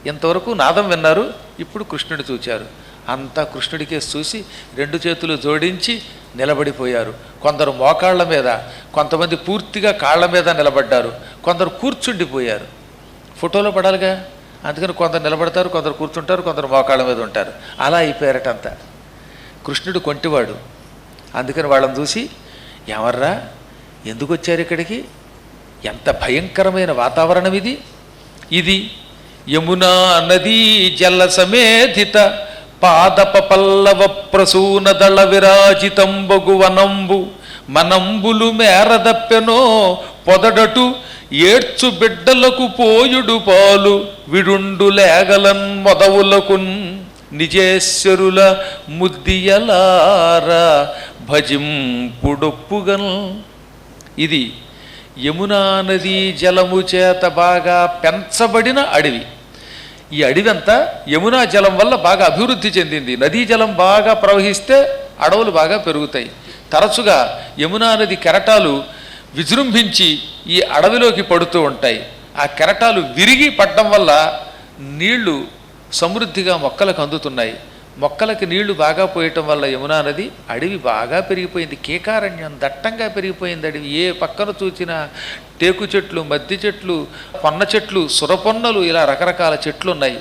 ఇంతవరకు నాదం విన్నారు, ఇప్పుడు కృష్ణుడు చూచారు. అంతా కృష్ణుడికే చూసి 2 చేతులు జోడించి నిలబడిపోయారు. కొందరు మోకాళ్ళ మీద, కొంతమంది పూర్తిగా కాళ్ళ మీద నిలబడ్డారు, కొందరు కూర్చుండిపోయారు. ఫోటోలో పడాలిగా, అందుకని కొందరు నిలబడతారు, కొందరు కూర్చుంటారు, కొందరు మోకాళ్ళ మీద ఉంటారు. అలా అయిపోయారటంతా. కృష్ణుడు కొంటివాడు, అందుకని వాళ్ళని చూసి, ఎవర్రా, ఎందుకు వచ్చారు ఇక్కడికి? ఎంత భయంకరమైన వాతావరణం ఇది! ఇది యమునా నదీ జల సమేధిత పాదప పల్లవ ప్రసూన దళ విరాజితంబగు వనంబు మనంబులు మేరదప్పెనో పొదడటు ఏడ్చు బిడ్డలకు పోయుడు పాలు విడుండు లేగలన్ మొదవులకున్ నిజేశ్వరుల ముద్దియలార భజింపుడొప్పుగన్. ఇది యమునా నదీ జలము చేత బాగా పెంచబడిన అడవి. ఈ అడవి అంతా యమునా జలం వల్ల బాగా అభివృద్ధి చెందింది. నదీ జలం బాగా ప్రవహిస్తే అడవులు బాగా పెరుగుతాయి. తరచుగా యమునా నది కెరటాలు విజృంభించి ఈ అడవిలోకి పడుతూ ఉంటాయి. ఆ కెరటాలు విరిగి పడడం వల్ల నీళ్లు సమృద్ధిగా మొక్కలకు అందుతున్నాయి. మొక్కలకి నీళ్లు బాగా పోయటం వల్ల యమునా నది అడవి బాగా పెరిగిపోయింది. కేకారణ్యం దట్టంగా పెరిగిపోయింది అడవి. ఏ పక్కన చూసినా టేకు చెట్లు, మద్ది చెట్లు, పొన్న చెట్లు, సురపొన్నలు, ఇలా రకరకాల చెట్లు ఉన్నాయి.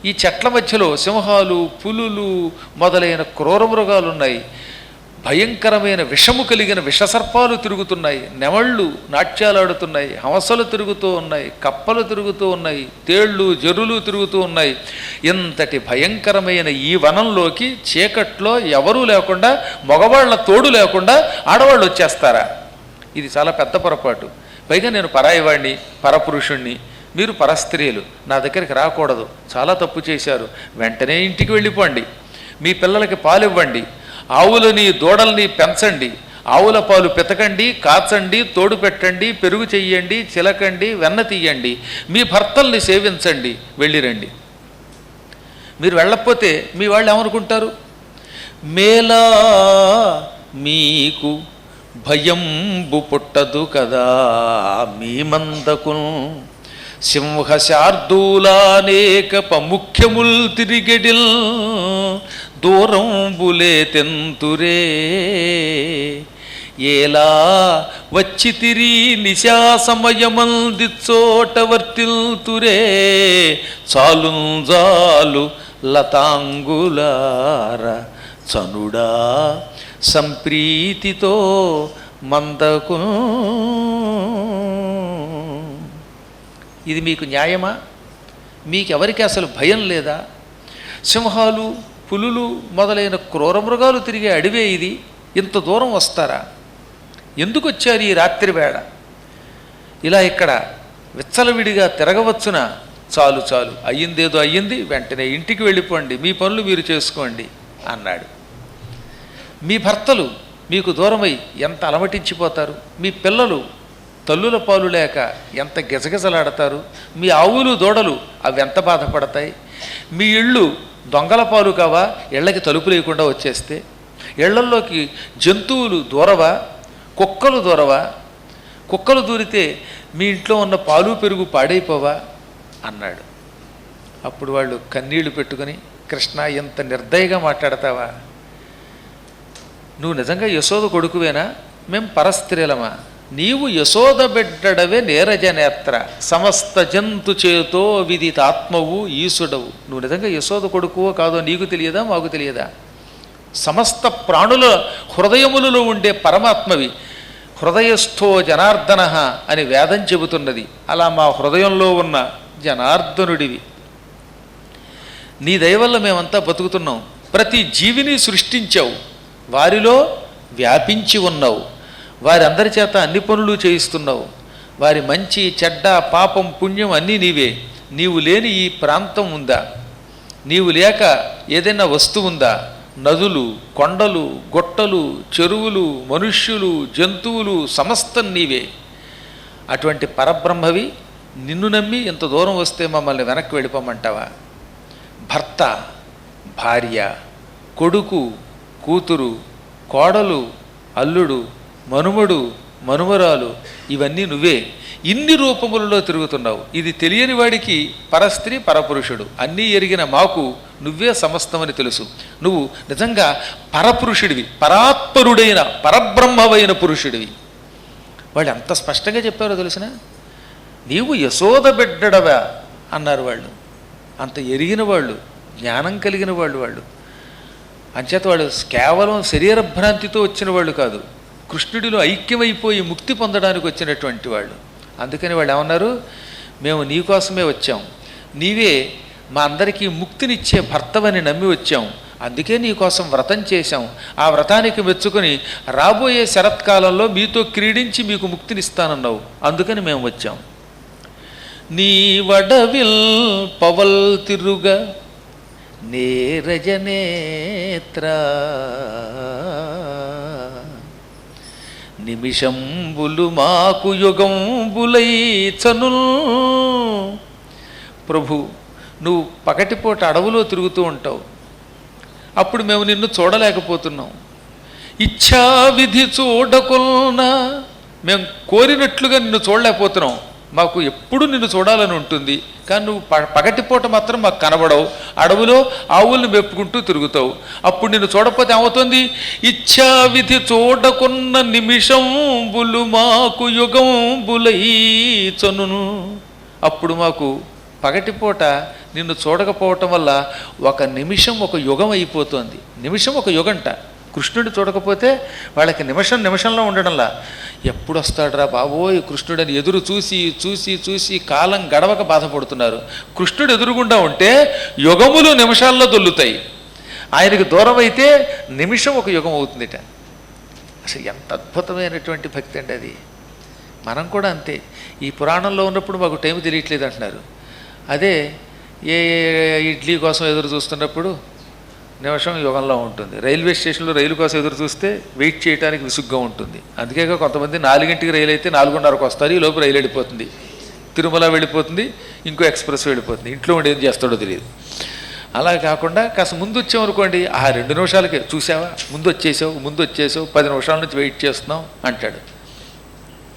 ఈ చెట్ల మధ్యలో సింహాలు, పులులు మొదలైన క్రూర మృగాలు ఉన్నాయి. భయంకరమైన విషము కలిగిన విషసర్పాలు తిరుగుతున్నాయి. నెమళ్ళు నాట్యాలాడుతున్నాయి. హంసలు తిరుగుతూ ఉన్నాయి. కప్పలు తిరుగుతూ ఉన్నాయి. తేళ్ళు, జరులు తిరుగుతూ ఉన్నాయి. ఇంతటి భయంకరమైన ఈ వనంలోకి చీకట్లో ఎవరూ లేకుండా, మగవాళ్ల తోడు లేకుండా ఆడవాళ్ళు వచ్చేస్తారా? ఇది చాలా పెద్ద పొరపాటు. పైగా నేను పరాయివాణ్ణి, పరపురుషుణ్ణి, మీరు పరస్త్రీలు, నా దగ్గరికి రాకూడదు, చాలా తప్పు చేశారు, వెంటనే ఇంటికి వెళ్ళిపోండి, మీ పిల్లలకి పాలు ఇవ్వండి, ఆవులని దూడల్ని పెంచండి, ఆవుల పాలు పితకండి, కాచండి, తోడు పెట్టండి, పెరుగు చెయ్యండి, చిలకండి, వెన్న తీయండి, మీ భర్తల్ని సేవించండి, వెళ్ళిరండి. మీరు వెళ్ళకపోతే మీ వాళ్ళు ఏమనుకుంటారు? మేలా మీకు భయంబు పుట్టదు కదా మీ మందకు, సింహశార్దూలానేక పముఖ్యముల్ తిరిగెడిల్ దూరంబులే తెంతురే, ఏలా వచ్చి తిరి నిశా సమయమందిచ్చోట వర్తిల్తురే, చాలుంజాలు లతాంగులార చనుడా సంప్రీతితో మందకు. ఇది మీకు న్యాయమా? మీకెవరికి అసలు భయం లేదా? సింహాలు, పులులు మొదలైన క్రూర మృగాలు తిరిగే అడవే ఇది. ఇంత దూరం వస్తారా? ఎందుకు వచ్చారు ఈ రాత్రి వేళ? ఇలా ఇక్కడ విచ్చలవిడిగా తిరగవచ్చునా? చాలు చాలు, అయ్యిందేదో అయ్యింది, వెంటనే ఇంటికి వెళ్ళిపోండి, మీ పనులు మీరు చేసుకోండి అన్నాడు. మీ భర్తలు మీకు దూరమై ఎంత అలమటించిపోతారు. మీ పిల్లలు తల్లుల పాలు లేక ఎంత గిజగిజలాడతారు. మీ ఆవులు దూడలు అవి ఎంత బాధపడతాయి. మీ ఇళ్ళు దొంగల పాలు కావా, ఇళ్ళకి తలుపు లేకుండా వచ్చేస్తే? ఇళ్లల్లోకి జంతువులు దూరవా, కుక్కలు దూరవా? కుక్కలు దూరితే మీ ఇంట్లో ఉన్న పాలు పెరుగు పాడైపోవా అన్నాడు. అప్పుడు వాళ్ళు కన్నీళ్లు పెట్టుకుని, కృష్ణ ఎంత నిర్దయగా మాట్లాడతావా? నువ్వు నిజంగా యశోద కొడుకువేనా? మేం పరస్త్రీలమా? నీవు యశోద బిడ్డడవే నీరజనేత్ర సమస్త జంతు చేతో విదితాత్మవు ఈసుడవు. నువ్వు నిజంగా యశోద కొడుకువో కాదో నీకు తెలియదా, మాకు తెలియదా? సమస్త ప్రాణుల హృదయములలో ఉండే పరమాత్మవి. హృదయస్థో జనార్దన అని వేదం చెబుతున్నది. అలా మా హృదయంలో ఉన్న జనార్దనుడివి. నీ దయ వల్ల మేమంతా బతుకుతున్నాం. ప్రతి జీవిని సృష్టించావు, వారిలో వ్యాపించి ఉన్నావు, వారందరి చేత అన్ని పనులు చేయిస్తున్నావు. వారి మంచి చెడ్డ పాపం పుణ్యం అన్నీ నీవే. నీవు లేని ఈ ప్రాంతం ఉందా? నీవు లేక ఏదైనా వస్తువు ఉందా? నదులు, కొండలు, గుట్టలు, చెరువులు, మనుష్యులు, జంతువులు సమస్తం నీవే. అటువంటి పరబ్రహ్మవి నిన్ను నమ్మి ఇంత దూరం వస్తే మమ్మల్ని వెనక్కి వెళ్ళిపోమంటావా? భర్త, భార్య, కొడుకు, కూతురు, కోడలు, అల్లుడు, మనుమడు, మనుమరాలు ఇవన్నీ నువ్వే. ఇన్ని రూపములలో తిరుగుతున్నావు. ఇది తెలియని వాడికి పరస్త్రీ పరపురుషుడు అన్నీ ఎరిగిన మాకు నువ్వే సమస్తమని తెలుసు. నువ్వు నిజంగా పరపురుషుడివి, పరాత్పరుడైన పరబ్రహ్మవైన పురుషుడివి. వాళ్ళు ఎంత స్పష్టంగా చెప్పారో తెలిసిన, నీవు యశోద బిడ్డడవా అన్నారు వాళ్ళు. అంత ఎరిగిన వాళ్ళు, జ్ఞానం కలిగిన వాళ్ళు. అంచేత వాళ్ళు కేవలం శరీర భ్రాంతితో వచ్చిన వాళ్ళు కాదు, కృష్ణుడిలో ఐక్యమైపోయి ముక్తి పొందడానికి వచ్చినటువంటి వాళ్ళు. అందుకని వాళ్ళు ఏమన్నారు, మేము నీకోసమే వచ్చాం, నీవే మా అందరికీ ముక్తినిచ్చే భర్తవని నమ్మి వచ్చాం, అందుకే నీకోసం వ్రతం చేశాం. ఆ వ్రతానికి మెచ్చుకొని రాబోయే శరత్కాలంలో మీతో క్రీడించి మీకు ముక్తినిస్తానన్నావు, అందుకని మేము వచ్చాం. నీ వడవిల్ పవల్ తిరుగ నేరజనేత్ర నిమిషంబులు మాకు యుగంబులై చనుల్. ప్రభు, నువ్వు పగటిపూట అడవులో తిరుగుతూ ఉంటావు, అప్పుడు మేము నిన్ను చూడలేకపోతున్నాం. ఇచ్ఛా విధి చూడకున్నా మేము కోరినట్లుగా నిన్ను చూడలేకపోతున్నాం. మాకు ఎప్పుడు నిన్ను చూడాలని ఉంటుంది, కానీ నువ్వు పగటిపూట మాత్రం మాకు కనబడవు. అడవులో ఆవుల్ని మెప్పుకుంటూ తిరుగుతావు. అప్పుడు నిన్ను చూడకపోతే ఏమవుతుంది? ఇచ్ఛా విధి చూడకున్న నిమిషంబులు మాకు యుగంబులై చనును. అప్పుడు మాకు పగటిపూట నిన్ను చూడకపోవటం వల్ల ఒక నిమిషం ఒక యుగం అయిపోతుంది. నిమిషం ఒక యుగంట. కృష్ణుడిని చూడకపోతే వాళ్ళకి నిమిషంలో ఉండడంలా ఎప్పుడు వస్తాడురా బాబోయ్ కృష్ణుడని ఎదురు చూసి చూసి చూసి కాలం గడవక బాధపడుతున్నారు. కృష్ణుడు ఎదురుగుండా ఉంటే యుగములు నిమిషాల్లో దొల్లుతాయి. ఆయనకు దూరం అయితే నిమిషం ఒక యుగం అవుతుందిట. అసలు ఎంత అద్భుతమైనటువంటి భక్తి అండి అది. మనం కూడా అంతే. ఈ పురాణంలో ఉన్నప్పుడు మాకు టైం తెలియట్లేదు అంటున్నారు. అదే ఏ ఇడ్లీ కోసం ఎదురు చూస్తున్నప్పుడు నిమిషం యుగంలో ఉంటుంది. రైల్వే స్టేషన్లో రైలు కోసం ఎదురు చూస్తే వెయిట్ చేయడానికి విసుగ్గా ఉంటుంది. అందుకే కొంతమంది 4 రైలు అయితే 4:30కు వస్తారు, ఈ లోపు రైలు వెళ్ళిపోతుంది, తిరుమల వెళ్ళిపోతుంది, ఇంకో ఎక్స్ప్రెస్ వెళ్ళిపోతుంది. ఇంట్లో ఉండి ఏం చేస్తాడో తెలియదు. అలా కాకుండా కాస్త ముందు వచ్చామనుకోండి, 2 నిమిషాలకే చూసావా, ముందు వచ్చేసావు 10 నిమిషాల నుంచి వెయిట్ చేస్తున్నాం అంటాడు.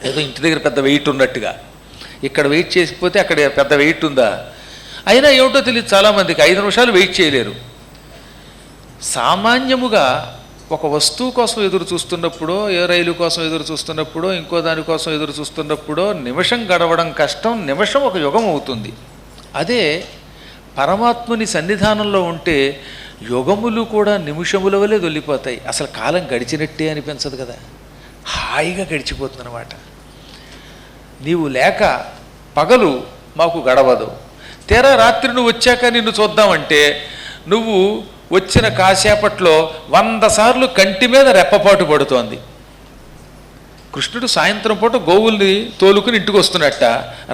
ఏదో ఇంటి దగ్గర పెద్ద వెయిట్ ఉన్నట్టుగా. ఇక్కడ వెయిట్ చేసిపోతే అక్కడ పెద్ద వెయిట్ ఉందా? అయినా ఏమిటో తెలియదు చాలామందికి 5 నిమిషాలు వెయిట్ చేయలేరు. సామాన్యముగా ఒక వస్తువు కోసం ఎదురు చూస్తున్నప్పుడో, ఏ రైలు కోసం ఎదురు చూస్తున్నప్పుడో, ఇంకో దానికోసం ఎదురు చూస్తున్నప్పుడో నిమిషం గడవడం కష్టం, నిమిషం ఒక యుగం అవుతుంది. అదే పరమాత్ముని సన్నిధానంలో ఉంటే యుగములు కూడా నిమిషముల వలె దొల్లిపోతాయి. అసలు కాలం గడిచినట్టే అనిపించదు కదా, హాయిగా గడిచిపోతుంది అన్నమాట. నీవు లేక పగలు మాకు గడవదు. తీరా రాత్రి నువ్వు వచ్చాక నిన్ను చూద్దామంటే నువ్వు వచ్చిన కాసేపట్లో 100 సార్లు కంటి మీద రెప్పపాటు పడుతోంది. కృష్ణుడు సాయంత్రం పూట గోవుల్ని తోలుకుని ఇంటికి వస్తున్నట్ట,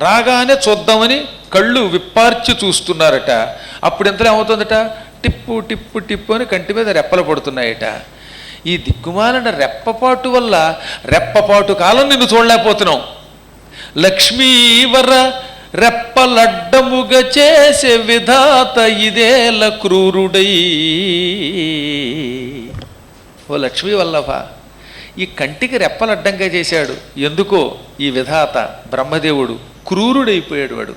రాగానే చూద్దామని కళ్ళు విప్పార్చి చూస్తున్నారట. అప్పుడు ఎంతలో ఏమవుతుందట? టిప్పు టిప్పు టిప్పు అని కంటి మీద రెప్పలు పడుతున్నాయట. ఈ దిక్కుమాలిన రెప్పపాటు వల్ల రెప్పపాటు కాలం నిన్ను చూడలేకపోతున్నావు. లక్ష్మీవర రెప్పలడ్డముగా చేసే విధాత ఇదేల క్రూరుడై. ఓ లక్ష్మీ వల్లభ, ఈ కంటికి రెప్పలడ్డంగా చేశాడు ఎందుకో ఈ విధాత బ్రహ్మదేవుడు. క్రూరుడైపోయాడు వాడు.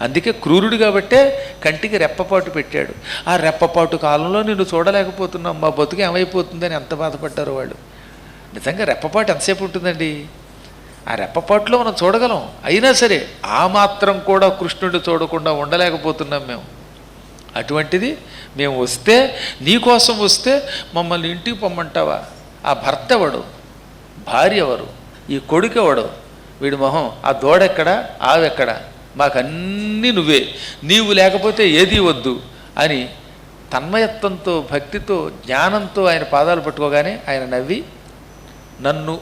అందుకే క్రూరుడు కాబట్టే కంటికి రెప్పపాటు పెట్టాడు. ఆ రెప్పపాటు కాలంలో నిన్ను చూడలేకపోతున్నాం, మా బతుకు ఏమైపోతుందని ఎంత బాధపడ్డారు వాళ్ళు. నిజంగా రెప్పపాటు ఎంతసేపు ఉంటుందండి? ఆ రెప్పపాటులో మనం చూడగలం, అయినా సరే ఆ మాత్రం కూడా కృష్ణుడు చూడకుండా ఉండలేకపోతున్నాం మేము. అటువంటిది మేము వస్తే, నీకోసం వస్తే మమ్మల్ని ఇంటికి పొమ్మంటావా? ఆ భర్త ఎవడు, భార్య ఎవరు, ఈ కొడుకు ఎవడు, వీడి మొహం, ఆ దోడెక్కడా, ఆవెక్కడా, మాకన్నీ నువ్వే, నీవు లేకపోతే ఏదీ వద్దు అని తన్మయత్వంతో భక్తితో జ్ఞానంతో ఆయన పాదాలు పట్టుకోగానే ఆయన నవ్వి, నన్ను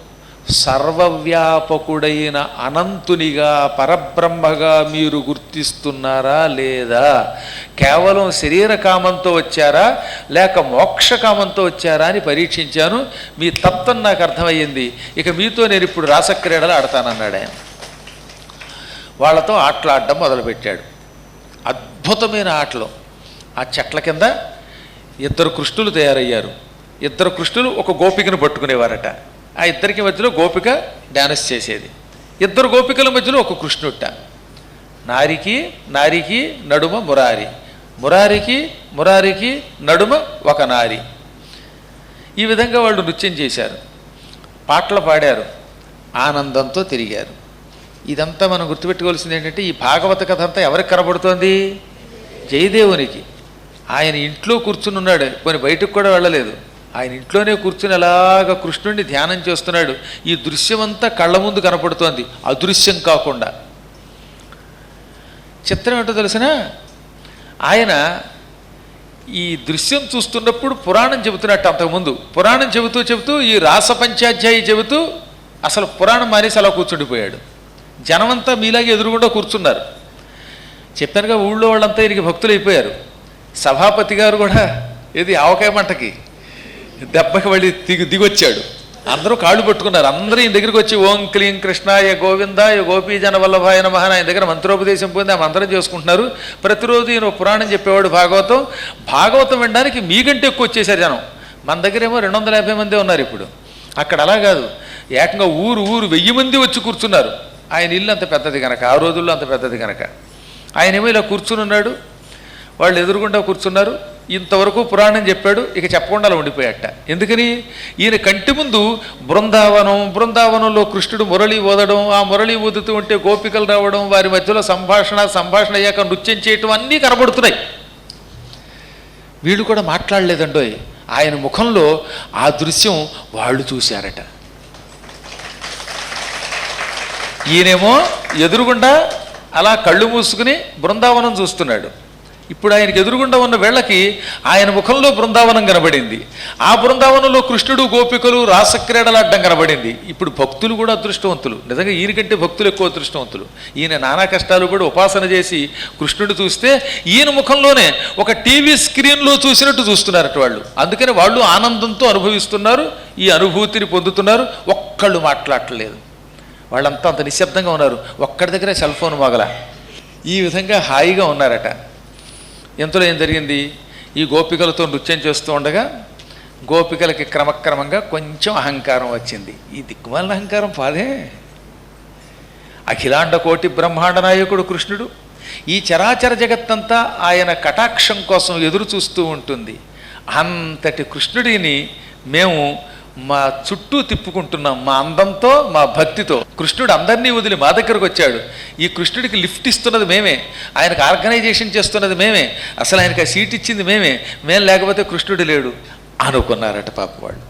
సర్వవ్యాపకుడైన అనంతునిగా పరబ్రహ్మగా మీరు గుర్తిస్తున్నారా లేదా? కేవలం శరీర కామంతో వచ్చారా లేక మోక్షకామంతో వచ్చారా అని పరీక్షించాను. మీ తత్వం నాకు అర్థమయ్యింది. ఇక మీతో నేను ఇప్పుడు రాసక్రీడలు ఆడతానన్నాడు ఆయన. వాళ్ళతో ఆటలు ఆడడం మొదలుపెట్టాడు. అద్భుతమైన ఆటలు. ఆ చెట్ల కింద 2 కృష్ణులు తయారయ్యారు. 2 కృష్ణులు ఒక గోపికను పట్టుకునేవారట. ఆ ఇద్దరికి మధ్యలో గోపిక డ్యాన్స్ చేసేది. ఇద్దరు గోపికల మధ్యలో ఒక కృష్ణుట్ట. నారికి నారికి నడుమ మురారి, మురారికి మురారికి నడుమ ఒక నారి. ఈ విధంగా వాళ్ళు నృత్యం చేశారు, పాటలు పాడారు, ఆనందంతో తిరిగారు. ఇదంతా మనం గుర్తుపెట్టుకోవాల్సింది ఏంటంటే, ఈ భాగవత కథ అంతా ఎవరికి కనబడుతోంది? జయదేవునికి. ఆయన ఇంట్లో కూర్చుని ఉన్నాడు, కొన్ని బయటకు కూడా వెళ్ళలేదు. ఆయన ఇంట్లోనే కూర్చుని అలాగ కృష్ణుడిని ధ్యానం చేస్తున్నాడు. ఈ దృశ్యమంతా కళ్ళ ముందు కనపడుతోంది, అదృశ్యం కాకుండా. చిత్రం ఏంటో తెలిసిన, ఆయన ఈ దృశ్యం చూస్తున్నప్పుడు పురాణం చెబుతున్నట్టు. అంతకుముందు పురాణం చెబుతూ ఈ రాసపంచాధ్యాయి చెబుతూ అసలు పురాణం మానేసి అలా కూర్చుండిపోయాడు. జనమంతా మీలాగే ఎదురుగుండా కూర్చున్నారు. చెప్పానుగా, ఊళ్ళో వాళ్ళంతా ఈయనకి భక్తులు అయిపోయారు. సభాపతి గారు కూడా ఏది ఆవకాయ మంటకి దెబ్బకి వెళ్ళి దిగొచ్చాడు. అందరూ కాళ్ళు పట్టుకున్నారు. అందరూ ఈయన దగ్గరికి వచ్చి ఓం క్లీం కృష్ణాయ గోవిందాయ గోపీజన వల్లభాయ నమః ఆయన దగ్గర మంత్రోపదేశం పొంది ఆ మంత్రం చేసుకుంటున్నారు. ప్రతిరోజు ఈయన పురాణం చెప్పేవాడు. భాగవతం వినడానికి మీకంటే ఎక్కువ వచ్చేసారు జనం. మన దగ్గర ఏమో 250 మందే ఉన్నారు ఇప్పుడు. అక్కడ అలా కాదు, ఏకంగా ఊరు 1000 మంది వచ్చి కూర్చున్నారు. ఆయన ఇల్లు అంత పెద్దది కనుక, ఆ రోజుల్లో అంత పెద్దది కనుక. ఆయనేమో ఇలా కూర్చుని ఉన్నాడు, వాళ్ళు ఎదురుగుండా కూర్చున్నారు. ఇంతవరకు పురాణం చెప్పాడు, ఇక చెప్పకుండా అలా ఉండిపోయాట. ఎందుకని? ఈయన కంటి ముందు బృందావనంలో కృష్ణుడు మురళి ఊదడం, ఆ మురళి ఊదుతూ ఉంటే గోపికలు రావడం, వారి మధ్యలో సంభాషణ అయ్యాక నృత్యం చేయటం అన్నీ కనబడుతున్నాయి. వీళ్ళు కూడా మాట్లాడలేదండోయ్. ఆయన ముఖంలో ఆ దృశ్యం వాళ్ళు చూశారట. ఈయనేమో ఎదురుగుండా అలా కళ్ళు మూసుకుని బృందావనం చూస్తున్నాడు. ఇప్పుడు ఆయనకి ఎదురుగుండా ఉన్న వేళకి ఆయన ముఖంలో బృందావనం కనబడింది. ఆ బృందావనంలో కృష్ణుడు గోపికలు రాసక్రీడలాడ్డం కనబడింది. ఇప్పుడు భక్తులు కూడా అదృష్టవంతులు. నిజంగా ఈయనకంటే భక్తులు ఎక్కువ అదృష్టవంతులు. ఈయన నానా కష్టాలు కూడా ఉపాసన చేసి కృష్ణుడు చూస్తే ఈయన ముఖంలోనే ఒక టీవీ స్క్రీన్లో చూసినట్టు చూస్తున్నారట వాళ్ళు. అందుకని వాళ్ళు ఆనందంతో అనుభవిస్తున్నారు, ఈ అనుభూతిని పొందుతున్నారు. ఒక్కళ్ళు మాట్లాడలేదు. వాళ్ళంతా అంత నిశ్శబ్దంగా ఉన్నారు. ఒక్కడి దగ్గర సెల్ ఫోన్ మోగల. ఈ విధంగా హాయిగా ఉన్నారట. ఎంతలో ఏం జరిగింది? ఈ గోపికలతో నృత్యం చేస్తూ ఉండగా గోపికలకి క్రమక్రమంగా కొంచెం అహంకారం వచ్చింది. ఈ దిక్కుమాలిన అహంకారం పాదే. అఖిలాండ కోటి బ్రహ్మాండ నాయకుడు కృష్ణుడు. ఈ చరాచర జగత్తంతా ఆయన కటాక్షం కోసం ఎదురు చూస్తూ ఉంటుంది. అంతటి కృష్ణుడిని మేము మా చుట్టూ తిప్పుకుంటున్నాం, మా అందంతో, మా భక్తితో. కృష్ణుడు అందరినీ వదిలి మా దగ్గరకు వచ్చాడు. ఈ కృష్ణుడికి లిఫ్ట్ ఇస్తున్నది మేమే, ఆయనకు ఆర్గనైజేషన్ చేస్తున్నది మేమే, అసలు ఆయనకు ఆ సీట్ ఇచ్చింది మేమే. మేము లేకపోతే కృష్ణుడు లేడు అనుకున్నారట పాప వాళ్ళు.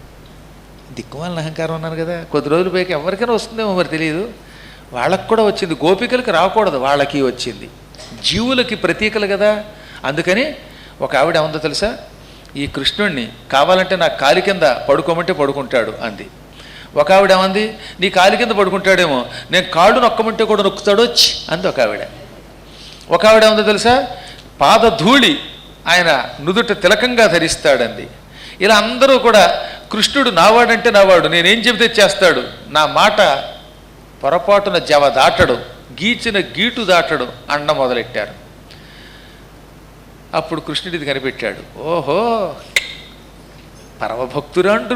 దిక్కుమాలిన అహంకారం అన్నారు కదా, కొద్ది రోజులు పైకి ఎవరికైనా వస్తుందేమో మరి తెలియదు. వాళ్ళకు కూడా వచ్చింది. గోపికలకి రాకూడదు, వాళ్ళకి వచ్చింది. జీవులకి ప్రతీకలు కదా. అందుకని ఒక ఆవిడ ఏముందో తెలుసా, ఈ కృష్ణుణ్ణి కావాలంటే నా కాలి కింద పడుకోమంటే పడుకుంటాడు అంది. ఒక ఆవిడ ఏమంది, నీ కాలి కింద పడుకుంటాడేమో, నేను కాళ్ళు నొక్కమంటే కూడా నొక్కుతాడో అంది ఒక ఆవిడ. ఒక ఆవిడ ఏముందో తెలుసా, పాదధూళి ఆయన నుదుట తిలకంగా ధరిస్తాడంది. ఇలా అందరూ కూడా కృష్ణుడు నావాడంటే నావాడు, నేనేం చెబితే చేస్తాడు, నా మాట పొరపాటున జవ దాటడు, గీచిన గీటు దాటడు అండ మొదలెట్టారు. అప్పుడు కృష్ణుడిది కనిపెట్టాడు. ఓహో, పరమభక్తురా అంటూ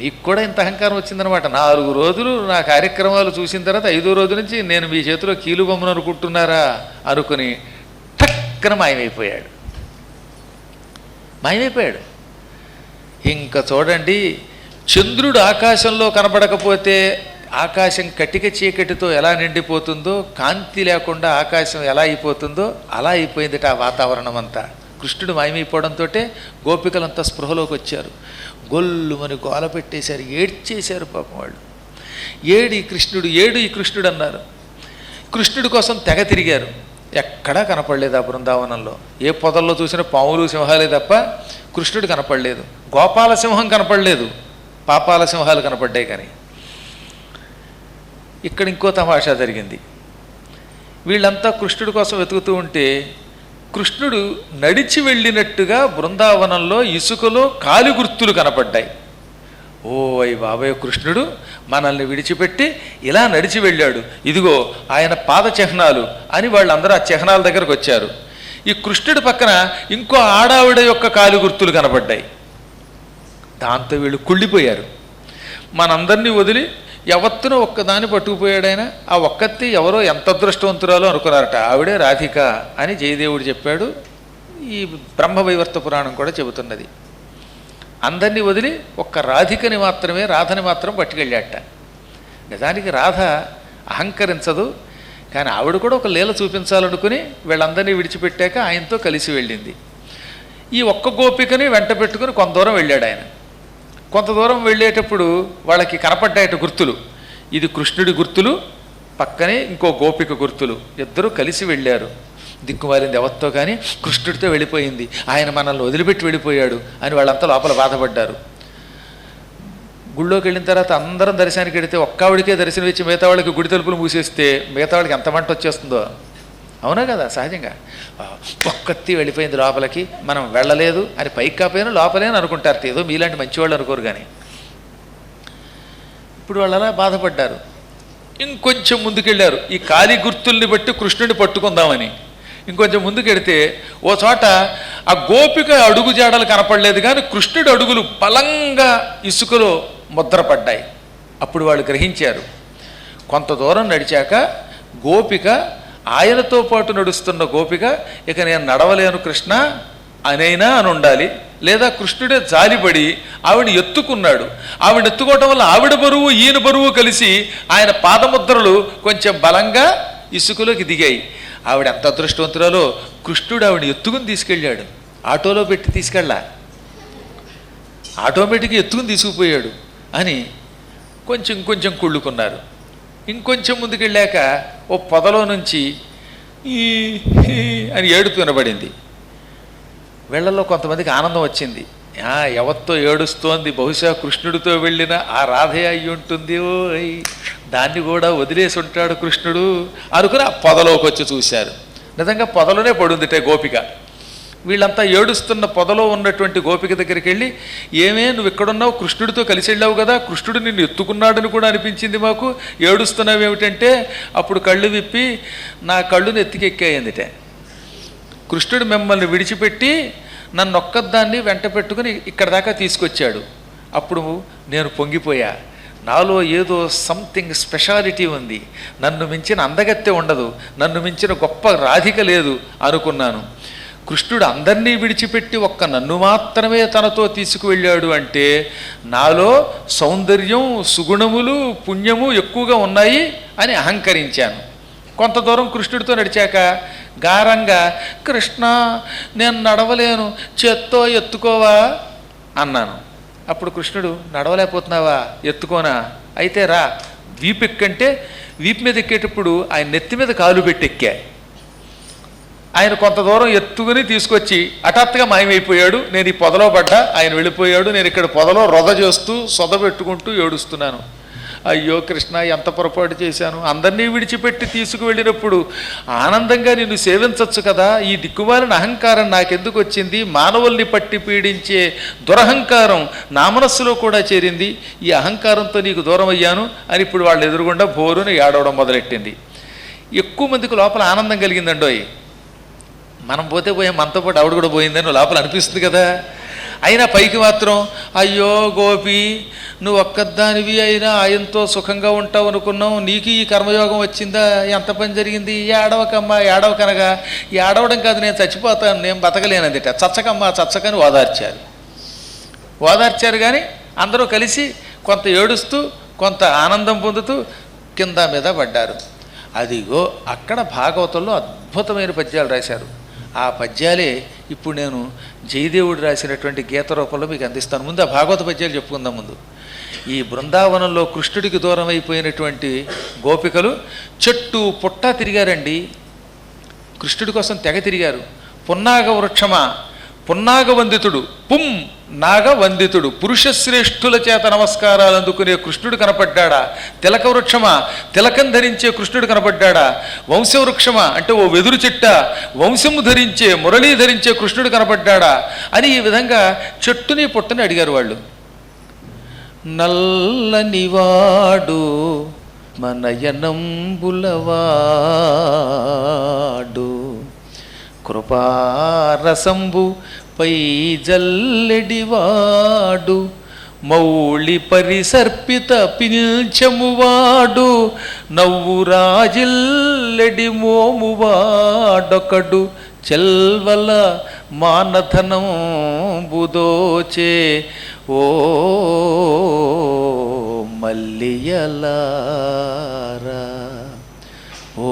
మీకు కూడా ఇంత అహంకారం వచ్చిందనమాట. 4 రోజులు నా కార్యక్రమాలు చూసిన తర్వాత 5వ రోజు నుంచి నేను మీ చేతిలో కీలుబొమ్మను అనుకుంటున్నారా అనుకుని టక్కన మాయమైపోయాడు. ఇంకా చూడండి, చంద్రుడు ఆకాశంలో కనబడకపోతే ఆకాశం కటిక చీకటితో ఎలా నిండిపోతుందో, కాంతి లేకుండా ఆకాశం ఎలా అయిపోతుందో అలా అయిపోయిందిట ఆ వాతావరణం అంతా. కృష్ణుడు మాయమైపోవడంతో గోపికలంతా స్పృహలోకి వచ్చారు. గొల్లుమని గోల పెట్టేశారు, ఏడ్చేశారు పాపం వాళ్ళు. ఈ కృష్ణుడు అన్నారు. కృష్ణుడి కోసం తెగ తిరిగారు. ఎక్కడా కనపడలేదు ఆ బృందావనంలో. ఏ పొదల్లో చూసినా పాములు సింహాలే తప్ప కృష్ణుడు కనపడలేదు. గోపాల సింహం కనపడలేదు, పాపాల సింహాలు కనపడ్డాయి. కానీ ఇక్కడ ఇంకో తమాషా జరిగింది. వీళ్ళంతా కృష్ణుడి కోసం వెతుకుతూ ఉంటే కృష్ణుడు నడిచి వెళ్ళినట్టుగా బృందావనంలో ఇసుకలో కాలి గుర్తులు కనపడ్డాయి. ఓ అయ్య బాబాయ్, కృష్ణుడు మనల్ని విడిచిపెట్టి ఇలా నడిచి వెళ్ళాడు, ఇదిగో ఆయన పాద చిహ్నాలు అని వాళ్ళందరూ ఆ చిహ్నాల దగ్గరకు వచ్చారు. ఈ కృష్ణుడి పక్కన ఇంకో ఆడావిడ యొక్క కాలి గుర్తులు కనపడ్డాయి. దాంతో వీళ్ళు కుళ్ళిపోయారు. మనందరినీ వదిలి యావత్తున ఒక్కదాన్ని పట్టుకుపోయాడు ఆయన. ఆ ఒక్కత్తి ఎవరో ఎంత అదృష్టవంతురాలో అనుకున్నారట. ఆవిడే రాధిక అని జయదేవుడు చెప్పాడు. ఈ బ్రహ్మవైవర్త పురాణం కూడా చెబుతున్నది. అందరినీ వదిలి ఒక్క రాధికని మాత్రమే, రాధని మాత్రం పట్టుకెళ్ళాట. నిజానికి రాధ అహంకరించదు, కానీ ఆవిడ కూడా ఒక లీల చూపించాలనుకుని వీళ్ళందరినీ విడిచిపెట్టాక ఆయనతో కలిసి వెళ్ళింది. ఈ ఒక్క గోపికని వెంట పెట్టుకుని కొంత దూరం వెళ్ళాడు ఆయన. కొంత దూరం వెళ్ళేటప్పుడు వాళ్ళకి కనపడ్డాయట గుర్తులు. ఇది కృష్ణుడి గుర్తులు, పక్కనే ఇంకో గోపిక గుర్తులు. ఇద్దరూ కలిసి వెళ్ళారు. దిక్కుమాలింది ఎవరితో కానీ కృష్ణుడితో వెళ్ళిపోయింది, ఆయన మనల్ని వదిలిపెట్టి వెళ్ళిపోయాడు అని వాళ్ళంతా లోపల బాధపడ్డారు. గుళ్ళోకి వెళ్ళిన తర్వాత అందరం దర్శనానికి వెళితే ఒక్కావిడికే దర్శనం ఇచ్చి మిగతా వాళ్ళకి గుడి తలుపులు మూసేస్తే మిగతా వాళ్ళకి ఎంత మంట వచ్చేస్తుందో. అవునా కదా? సహజంగా ఒక్కత్తి వెళ్ళిపోయింది లోపలికి, మనం వెళ్ళలేదు అని పైకి కాపోయినా లోపలేని అనుకుంటారు. ఏదో మీలాంటి మంచివాళ్ళు అనుకోరు. కానీ ఇప్పుడు వాళ్ళు అలా బాధపడ్డారు. ఇంకొంచెం ముందుకెళ్ళారు. ఈ కాలి గుర్తుల్ని బట్టి కృష్ణుడిని పట్టుకుందామని ఇంకొంచెం ముందుకెడితే ఓ చోట ఆ గోపిక అడుగు జాడలు కనపడలేదు, కానీ కృష్ణుడి అడుగులు బలంగా ఇసుకలో ముద్రపడ్డాయి. అప్పుడు వాళ్ళు గ్రహించారు. కొంత దూరం నడిచాక గోపిక, ఆయనతో పాటు నడుస్తున్న గోపిక, ఇక నేను నడవలేను కృష్ణ అనైనా అని ఉండాలి, లేదా కృష్ణుడే జాలిపడి ఆవిడ ఎత్తుకున్నాడు. ఆవిడ ఎత్తుకోవటం వల్ల ఆవిడ బరువు ఈయన బరువు కలిసి ఆయన పాదముద్రలు కొంచెం బలంగా ఇసుకలోకి దిగాయి. ఆవిడ ఎంత అదృష్టవంతురాలో, కృష్ణుడు ఆవిడ ఎత్తుకుని తీసుకెళ్ళాడు. ఆటోలో పెట్టి తీసుకెళ్ళా, ఆటోమేటిక్గా ఎత్తుకుని తీసుకుపోయాడు అని ఇంకొంచెం కుళ్ళుకున్నారు. ఇంకొంచెం ముందుకెళ్ళాక ఓ పొదలో నుంచి ఈ అని ఏడుపు వినబడింది. వీళ్ళల్లో కొంతమందికి ఆనందం వచ్చింది. ఎవరితో ఏడుస్తోంది, బహుశా కృష్ణుడితో వెళ్ళిన ఆ రాధే అయ్యి ఉంటుంది, దాన్ని కూడా వదిలేసి ఉంటాడు కృష్ణుడు అనుకుని ఆ పొదలోకి వచ్చి చూశారు. నిజంగా పొదలోనే పడుందిటే గోపిక. వీళ్ళంతా ఏడుస్తున్న పొదలో ఉన్నటువంటి గోపిక దగ్గరికి వెళ్ళి, ఏమే నువ్వు ఇక్కడున్నావు, కృష్ణుడితో కలిసి వెళ్ళావు కదా, కృష్ణుడు నిన్ను ఎత్తుకున్నాడని కూడా అనిపించింది మాకు, ఏడుస్తున్నావు ఏమిటంటే అప్పుడు కళ్ళు విప్పి నా కళ్ళుని ఎత్తికెక్కాయిందిటే. కృష్ణుడు మిమ్మల్ని విడిచిపెట్టి నన్ను ఒక్కదాన్ని వెంట పెట్టుకుని ఇక్కడ దాకా తీసుకొచ్చాడు. అప్పుడు నేను పొంగిపోయా. నాలో ఏదో సంథింగ్ స్పెషాలిటీ ఉంది, నన్ను మించిన అందగత్తె ఉండదు, నన్ను మించిన గొప్ప రాధిక లేదు అనుకున్నాను. కృష్ణుడు అందరినీ విడిచిపెట్టి ఒక్క నన్ను మాత్రమే తనతో తీసుకువెళ్ళాడు అంటే నాలో సౌందర్యం, సుగుణములు, పుణ్యము ఎక్కువగా ఉన్నాయి అని అహంకరించాను. కొంత దూరం కృష్ణుడితో నడిచాక గారంగా, కృష్ణ నేను నడవలేను, చేత్తో ఎత్తుకోవా అన్నాను. అప్పుడు కృష్ణుడు, నడవలేకపోతున్నావా, ఎత్తుకోనా, అయితే రా వీపు ఎక్కంటే వీపు మీద ఎక్కేటప్పుడు ఆయన నెత్తి మీద కాలు పెట్టి ఎక్కా. ఆయన కొంత దూరం ఎత్తుకుని తీసుకొచ్చి హఠాత్తుగా మాయమైపోయాడు. నేను ఈ పొదలో పడ్డా, ఆయన వెళ్ళిపోయాడు. నేను ఇక్కడ పొదలో రొద చేస్తూ సొద పెట్టుకుంటూ ఏడుస్తున్నాను. అయ్యో కృష్ణ, ఎంత పొరపాటు చేశాను, అందరినీ విడిచిపెట్టి తీసుకువెళ్ళినప్పుడు ఆనందంగా నిన్ను సేవించవచ్చు కదా, ఈ దిక్కుమాలిన అహంకారం నాకెందుకు వచ్చింది, మానవుల్ని పట్టి పీడించే దురహంకారం నా మనస్సులో కూడా చేరింది, ఈ అహంకారంతో నీకు దూరం అయ్యాను అని ఇప్పుడు వాళ్ళు ఎదురుగుండా బోరుని ఏడవడం మొదలెట్టింది. ఎక్కువ మందికి లోపల ఆనందం కలిగిందండోయ్. మనం పోతే పోయాం, మనతో పాటు ఆవిడ కూడా పోయిందని లోపల అనిపిస్తుంది కదా. అయినా పైకి మాత్రం అయ్యో గోపి, నువ్వు ఒక్కదానివి అయినా ఆయనతో సుఖంగా ఉంటావు అనుకున్నావు, నీకు ఈ కర్మయోగం వచ్చిందా, ఎంత పని జరిగింది, ఏడవకమ్మా ఏడవకనగా, ఏడవడం కాదు నేను చచ్చిపోతాను, నేను బతకలేనందిట, చచ్చకమ్మా చచ్చకని ఓదార్చారు. కానీ అందరూ కలిసి కొంత ఏడుస్తూ కొంత ఆనందం పొందుతూ కింద మీద పడ్డారు. అదిగో అక్కడ భాగవతంలో అద్భుతమైన పద్యాలు రాశారు. ఆ పద్యాలే ఇప్పుడు నేను జయదేవుడు రాసినటువంటి గీత రూపంలో మీకు అందిస్తాను. ముందు ఆ భాగవత పద్యాలు చెప్పుకుందాం. ముందు ఈ బృందావనంలో కృష్ణుడికి దూరం అయిపోయినటువంటి గోపికలు చెట్టు పుట్ట తిరిగారండి, కృష్ణుడి కోసం తెగ తిరిగారు. పున్నాగ వృక్షమా, పున్నాగ వందితుడు, నాగ వందితుడు, పురుషశ్రేష్ఠుల చేత నమస్కారాలు అందుకునే కృష్ణుడు కనపడ్డా, తిలక వృక్షమా, తిలకం ధరించే కృష్ణుడు కనపడ్డా, వంశవృక్షమా అంటే ఓ వెదురు చెట్ట, వంశము ధరించే మురళీ ధరించే కృష్ణుడు కనపడ్డా అని ఈ విధంగా చెట్టుని పుట్టని అడిగారు వాళ్ళు. నల్లనివాడు మనయనంబులవాడు, కృపారసంబు పై జల్లెడివాడు, మౌళి పరిసర్పిత పిల్చమువాడు నవ్వు రాజిల్లెడి మోమువాడొకడు చెల్వల మానధనం బుదోచే ఓ మల్లియలారా ఓ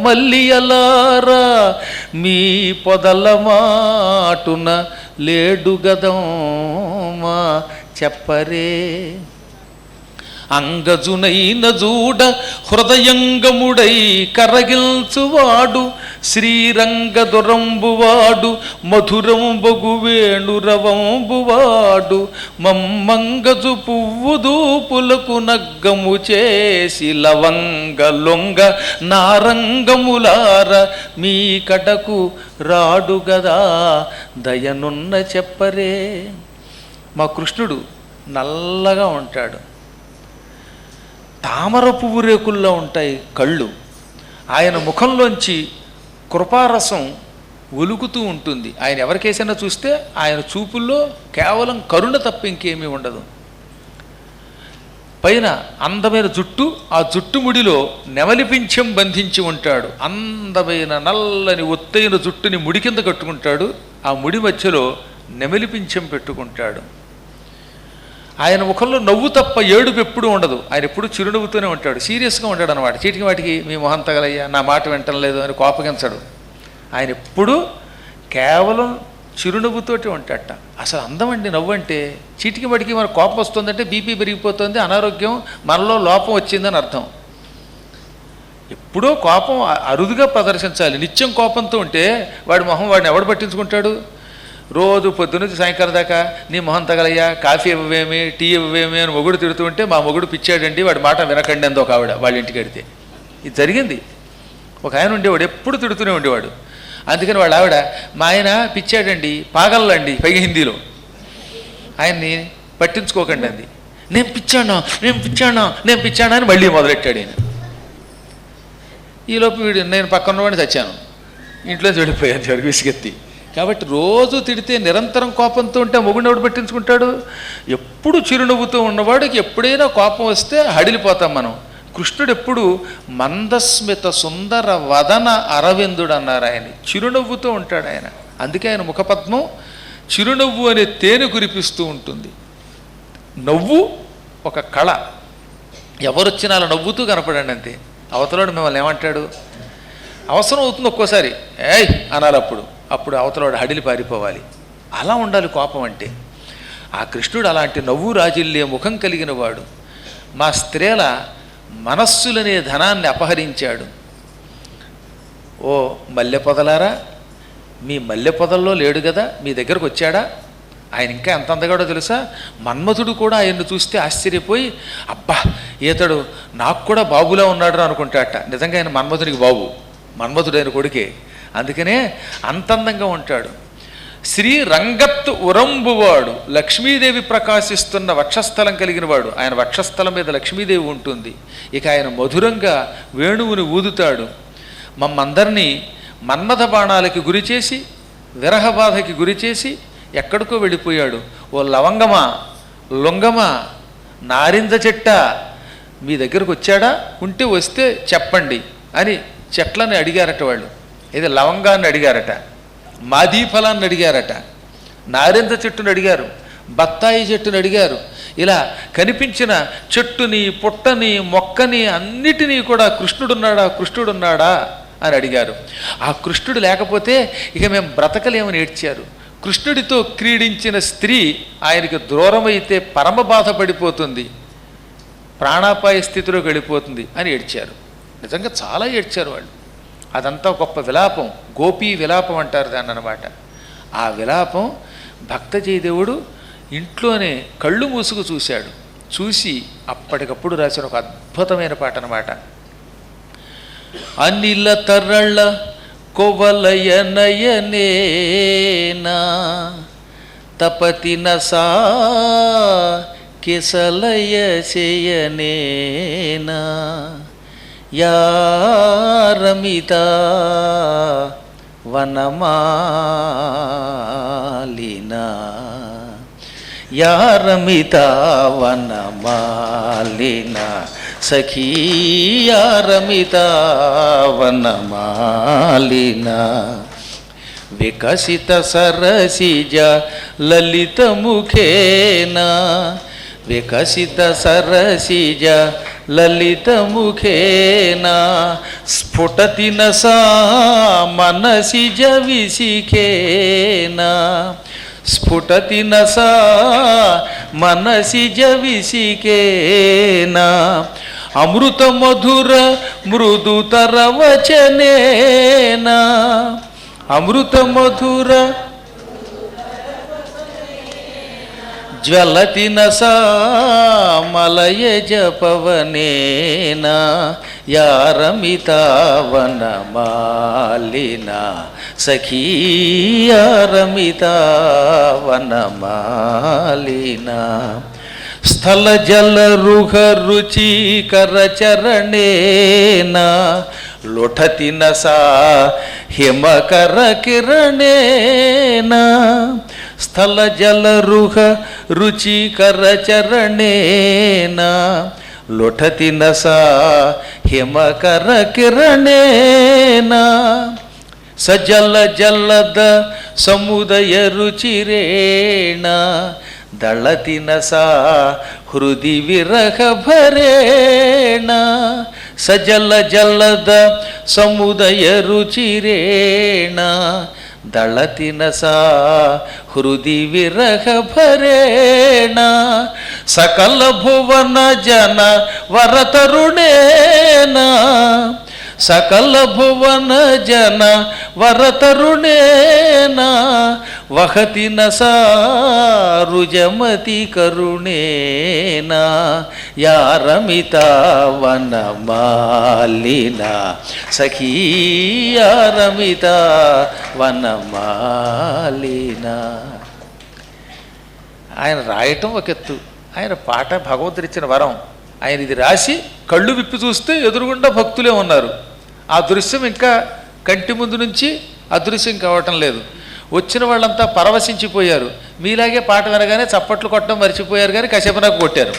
మల్లియలారా మీ పొదల మాటున లేడు గదమా చెప్పరే అంగజునైన జూడ హృదయంగముడై కరగిల్చువాడు శ్రీరంగదురంబువాడు మధురంబగు వేణురవంబువాడు మమ్మంగజు పువ్వు దూపులకు నగ్గము చేసి లవంగ లొంగ నారంగములార మీ కడకు రాడు గదా దయనున్న చెప్పరే. మా కృష్ణుడు నల్లగా ఉంటాడు, తామర పువ్వు రేకుల్లో ఉంటాయి కళ్ళు, ఆయన ముఖంలోంచి కృపారసం ఒలుకుతూ ఉంటుంది. ఆయన ఎవరికేసైనా చూస్తే ఆయన చూపుల్లో కేవలం కరుణ తప్ప ఇంకేమీ ఉండదు. పైన అందమైన జుట్టు, ఆ జుట్టు ముడిలో నెమలిపించం బంధించి ఉంటాడు. అందమైన నల్లని ఒత్తైన జుట్టుని ముడి కింద కట్టుకుంటాడు, ఆ ముడి మధ్యలో నెమలిపించం పెట్టుకుంటాడు. ఆయన ముఖంలో నవ్వు తప్ప ఏడుపు ఎప్పుడూ ఉండదు, ఆయన ఎప్పుడు చిరునవ్వుతూనే ఉంటాడు, సీరియస్గా ఉంటాడు అనమాట. చీటికి వాటికి మీ మొహం తగలయ్యా, నా మాట వింటలేదు అని కోపగించడు. ఆయన ఎప్పుడూ కేవలం చిరునవ్వుతోటి ఉంటాడట. అసలు అందమండి నవ్వు అంటే. చీటికి వాటికి మన కోపం వస్తుందంటే బీపీ పెరిగిపోతుంది, అనారోగ్యం, మనలో లోపం వచ్చిందని అర్థం. ఎప్పుడో కోపం అరుదుగా ప్రదర్శించాలి. నిత్యం కోపంతో ఉంటే వాడి మొహం వాడిని ఎవడు పట్టించుకుంటాడు? రోజు పొద్దునుంచి సాయంకాలం దాకా నీ మొహం తగలయ్యా, కాఫీ ఇవ్వవేమి, టీ ఇవ్వవేమి అని మొగుడు తిడుతూ ఉంటే మా మొగుడు పిచ్చాడండి, వాడి మాట వినకండి అందో ఒక ఆవిడ వాళ్ళ ఇంటికి వెడితే. ఇది జరిగింది. ఒక ఆయన ఉండేవాడు, ఎప్పుడు తిడుతూనే ఉండేవాడు. అందుకని వాళ్ళ ఆవిడ మా ఆయన పిచ్చాడండి, పాగలండి, పైగా హిందీలో, ఆయన్ని పట్టించుకోకండి అంది. నేను పిచ్చానా అని మళ్ళీ మొదలెట్టాడు ఆయన. ఈలోపు వీడు నేను పక్కన ఉన్నవాడిని చచ్చాను, ఇంట్లోంచి వెళ్ళిపోయాను చివరికి విసిగెత్తి. కాబట్టి రోజు తిడితే నిరంతరం కోపంతో ఉంటే మొగుడిని ఎవడు పట్టించుకుంటాడు? ఎప్పుడు చిరునవ్వుతూ ఉన్నవాడికి ఎప్పుడైనా కోపం వస్తే హడిలిపోతాం మనం. కృష్ణుడు ఎప్పుడు మందస్మిత సుందర వదన అరవిందుడు అన్నారు ఆయన. చిరునవ్వుతూ ఉంటాడు ఆయన. అందుకే ఆయన ముఖపద్మం చిరునవ్వు అనే తేనె కురిపిస్తూ ఉంటుంది. నవ్వు ఒక కళ. ఎవరొచ్చినా అలా నవ్వుతూ కనపడండి అంతే. అవతలోడు మిమ్మల్ని ఏమంటాడు? అవసరం అవుతుంది ఒక్కోసారి ఏయ్ అనాలి, అప్పుడు అవతలోడు హడిలి పారిపోవాలి. అలా ఉండాలి కోపం అంటే. ఆ కృష్ణుడు అలాంటి నవ్వు రాజిల్లే ముఖం కలిగిన వాడు. మా స్త్రీల మనస్సులనే ధనాన్ని అపహరించాడు. ఓ మల్లె పొదలారా, మీ మల్లె పొదల్లో లేడు కదా, మీ దగ్గరకు వచ్చాడా? ఆయన ఇంకా ఎంత అందగాడో తెలుసా? మన్మథుడు కూడా ఆయన్ను చూస్తే ఆశ్చర్యపోయి అబ్బా ఈతడు నాకు కూడా బాబులా ఉన్నాడు అనుకుంటాట. నిజంగా ఆయన మన్మథునికి బాబు, మన్మథుడు ఆయన కొడుకే. అందుకనే అంతందంగా ఉంటాడు. శ్రీ రంగత్ ఉరంబువాడు, లక్ష్మీదేవి ప్రకాశిస్తున్న వక్షస్థలం కలిగిన వాడు. ఆయన వక్షస్థలం మీద లక్ష్మీదేవి ఉంటుంది. ఇక ఆయన మధురంగా వేణువుని ఊదుతాడు. మమ్మందరినీ మన్మథ బాణాలకి గురి చేసి, విరహబాధకి గురి చేసి ఎక్కడికో వెళ్ళిపోయాడు. ఓ లవంగమా, లొంగమా, నారింజ చెట్ట మీ దగ్గరకు వచ్చాడా? ఉంటే వస్తే చెప్పండి అని చెట్లని అడిగారట వాళ్ళు. ఇది లవంగాన్ని అడిగారట, మాదీ ఫలాన్ని అడిగారట, నారింజ చెట్టును అడిగారు, బత్తాయి చెట్టును అడిగారు. ఇలా కనిపించిన చెట్టుని, పుట్టని, మొక్కని అన్నిటినీ కూడా కృష్ణుడున్నాడా అని అడిగారు. ఆ కృష్ణుడు లేకపోతే ఇక మేము బ్రతకలేమని ఏడ్చారు. కృష్ణుడితో క్రీడించిన స్త్రీ ఆయనకి దూరమైతే పరమ బాధపడిపోతుంది, ప్రాణాపాయ స్థితిలోకి వెళ్ళిపోతుంది అని ఏడ్చారు. నిజంగా చాలా ఏడ్చారు వాళ్ళు. అదంతా గొప్ప విలాపం, గోపీ విలాపం అంటారు దాన్ని అన్నమాట. ఆ విలాపం భక్త జయదేవుడు ఇంట్లోనే కళ్ళు మూసుకు చూశాడు. చూసి అప్పటికప్పుడు రాసిన ఒక అద్భుతమైన పాట అన్నమాట. అనిల తరళ కొవలయనయనేనా తపతిన సా కిసలయ శయనేనా యారమిత వనమాలినా యా రమితా వనమాలినా సఖీ యా రమితా వనమాలినా వికసిత సరసిజ లలిత ముఖేనా వికసిత సరసిజ లలిత ముఖేనా స్ఫుటతి నసా మనసిజ విసిఖేనా స్ఫుటతి నసా మనసిజ విసిఖేనా అమృత మధుర మృదుతర వచనేనా అమృత మధుర జ్వలతి నసా మలయజ పవనేనా యా రమితా వనమాలినా సఖీ యా రమితా వనమాలినా స్థల జల రుహ రుచికర చరణేనా లోఠతి నసా హిమకర కిరణేనా స్థల జల రుహ రుచికర చరణేనా లోఠతి నసా హిమకర కిరణేనా సజల జలద సముదయ రుచిరేణ దళతి నసా హృది విరహ భరేణ సజల జలద సముదయ రుచిరేణ దళతి నసా హృది విరహ భరేణ సకల భువన జన వరతరుణేనా సకల భువన జన వరతరుణేనా వహతి నసా రుజమతి కరుణేనా యా రమితా వనమాలినా సఖీ యా రమితా వనమాలినా. ఆయన రాయటం ఒక ఎత్తు, ఆయన పాట భగవంతుడిచ్చిన వరం. ఆయన ఇది రాసి కళ్ళు విప్పి చూస్తే ఎదురుగుండా భక్తులే ఉన్నారు. ఆ దృశ్యం ఇంకా కంటి ముందు నుంచి అదృశ్యం కావటం లేదు. వచ్చిన వాళ్ళంతా పరవశించిపోయారు. మీలాగే పాట వినగానే చప్పట్లు కొట్టడం మర్చిపోయారు, కానీ కశ్యప నాకు కొట్టారు.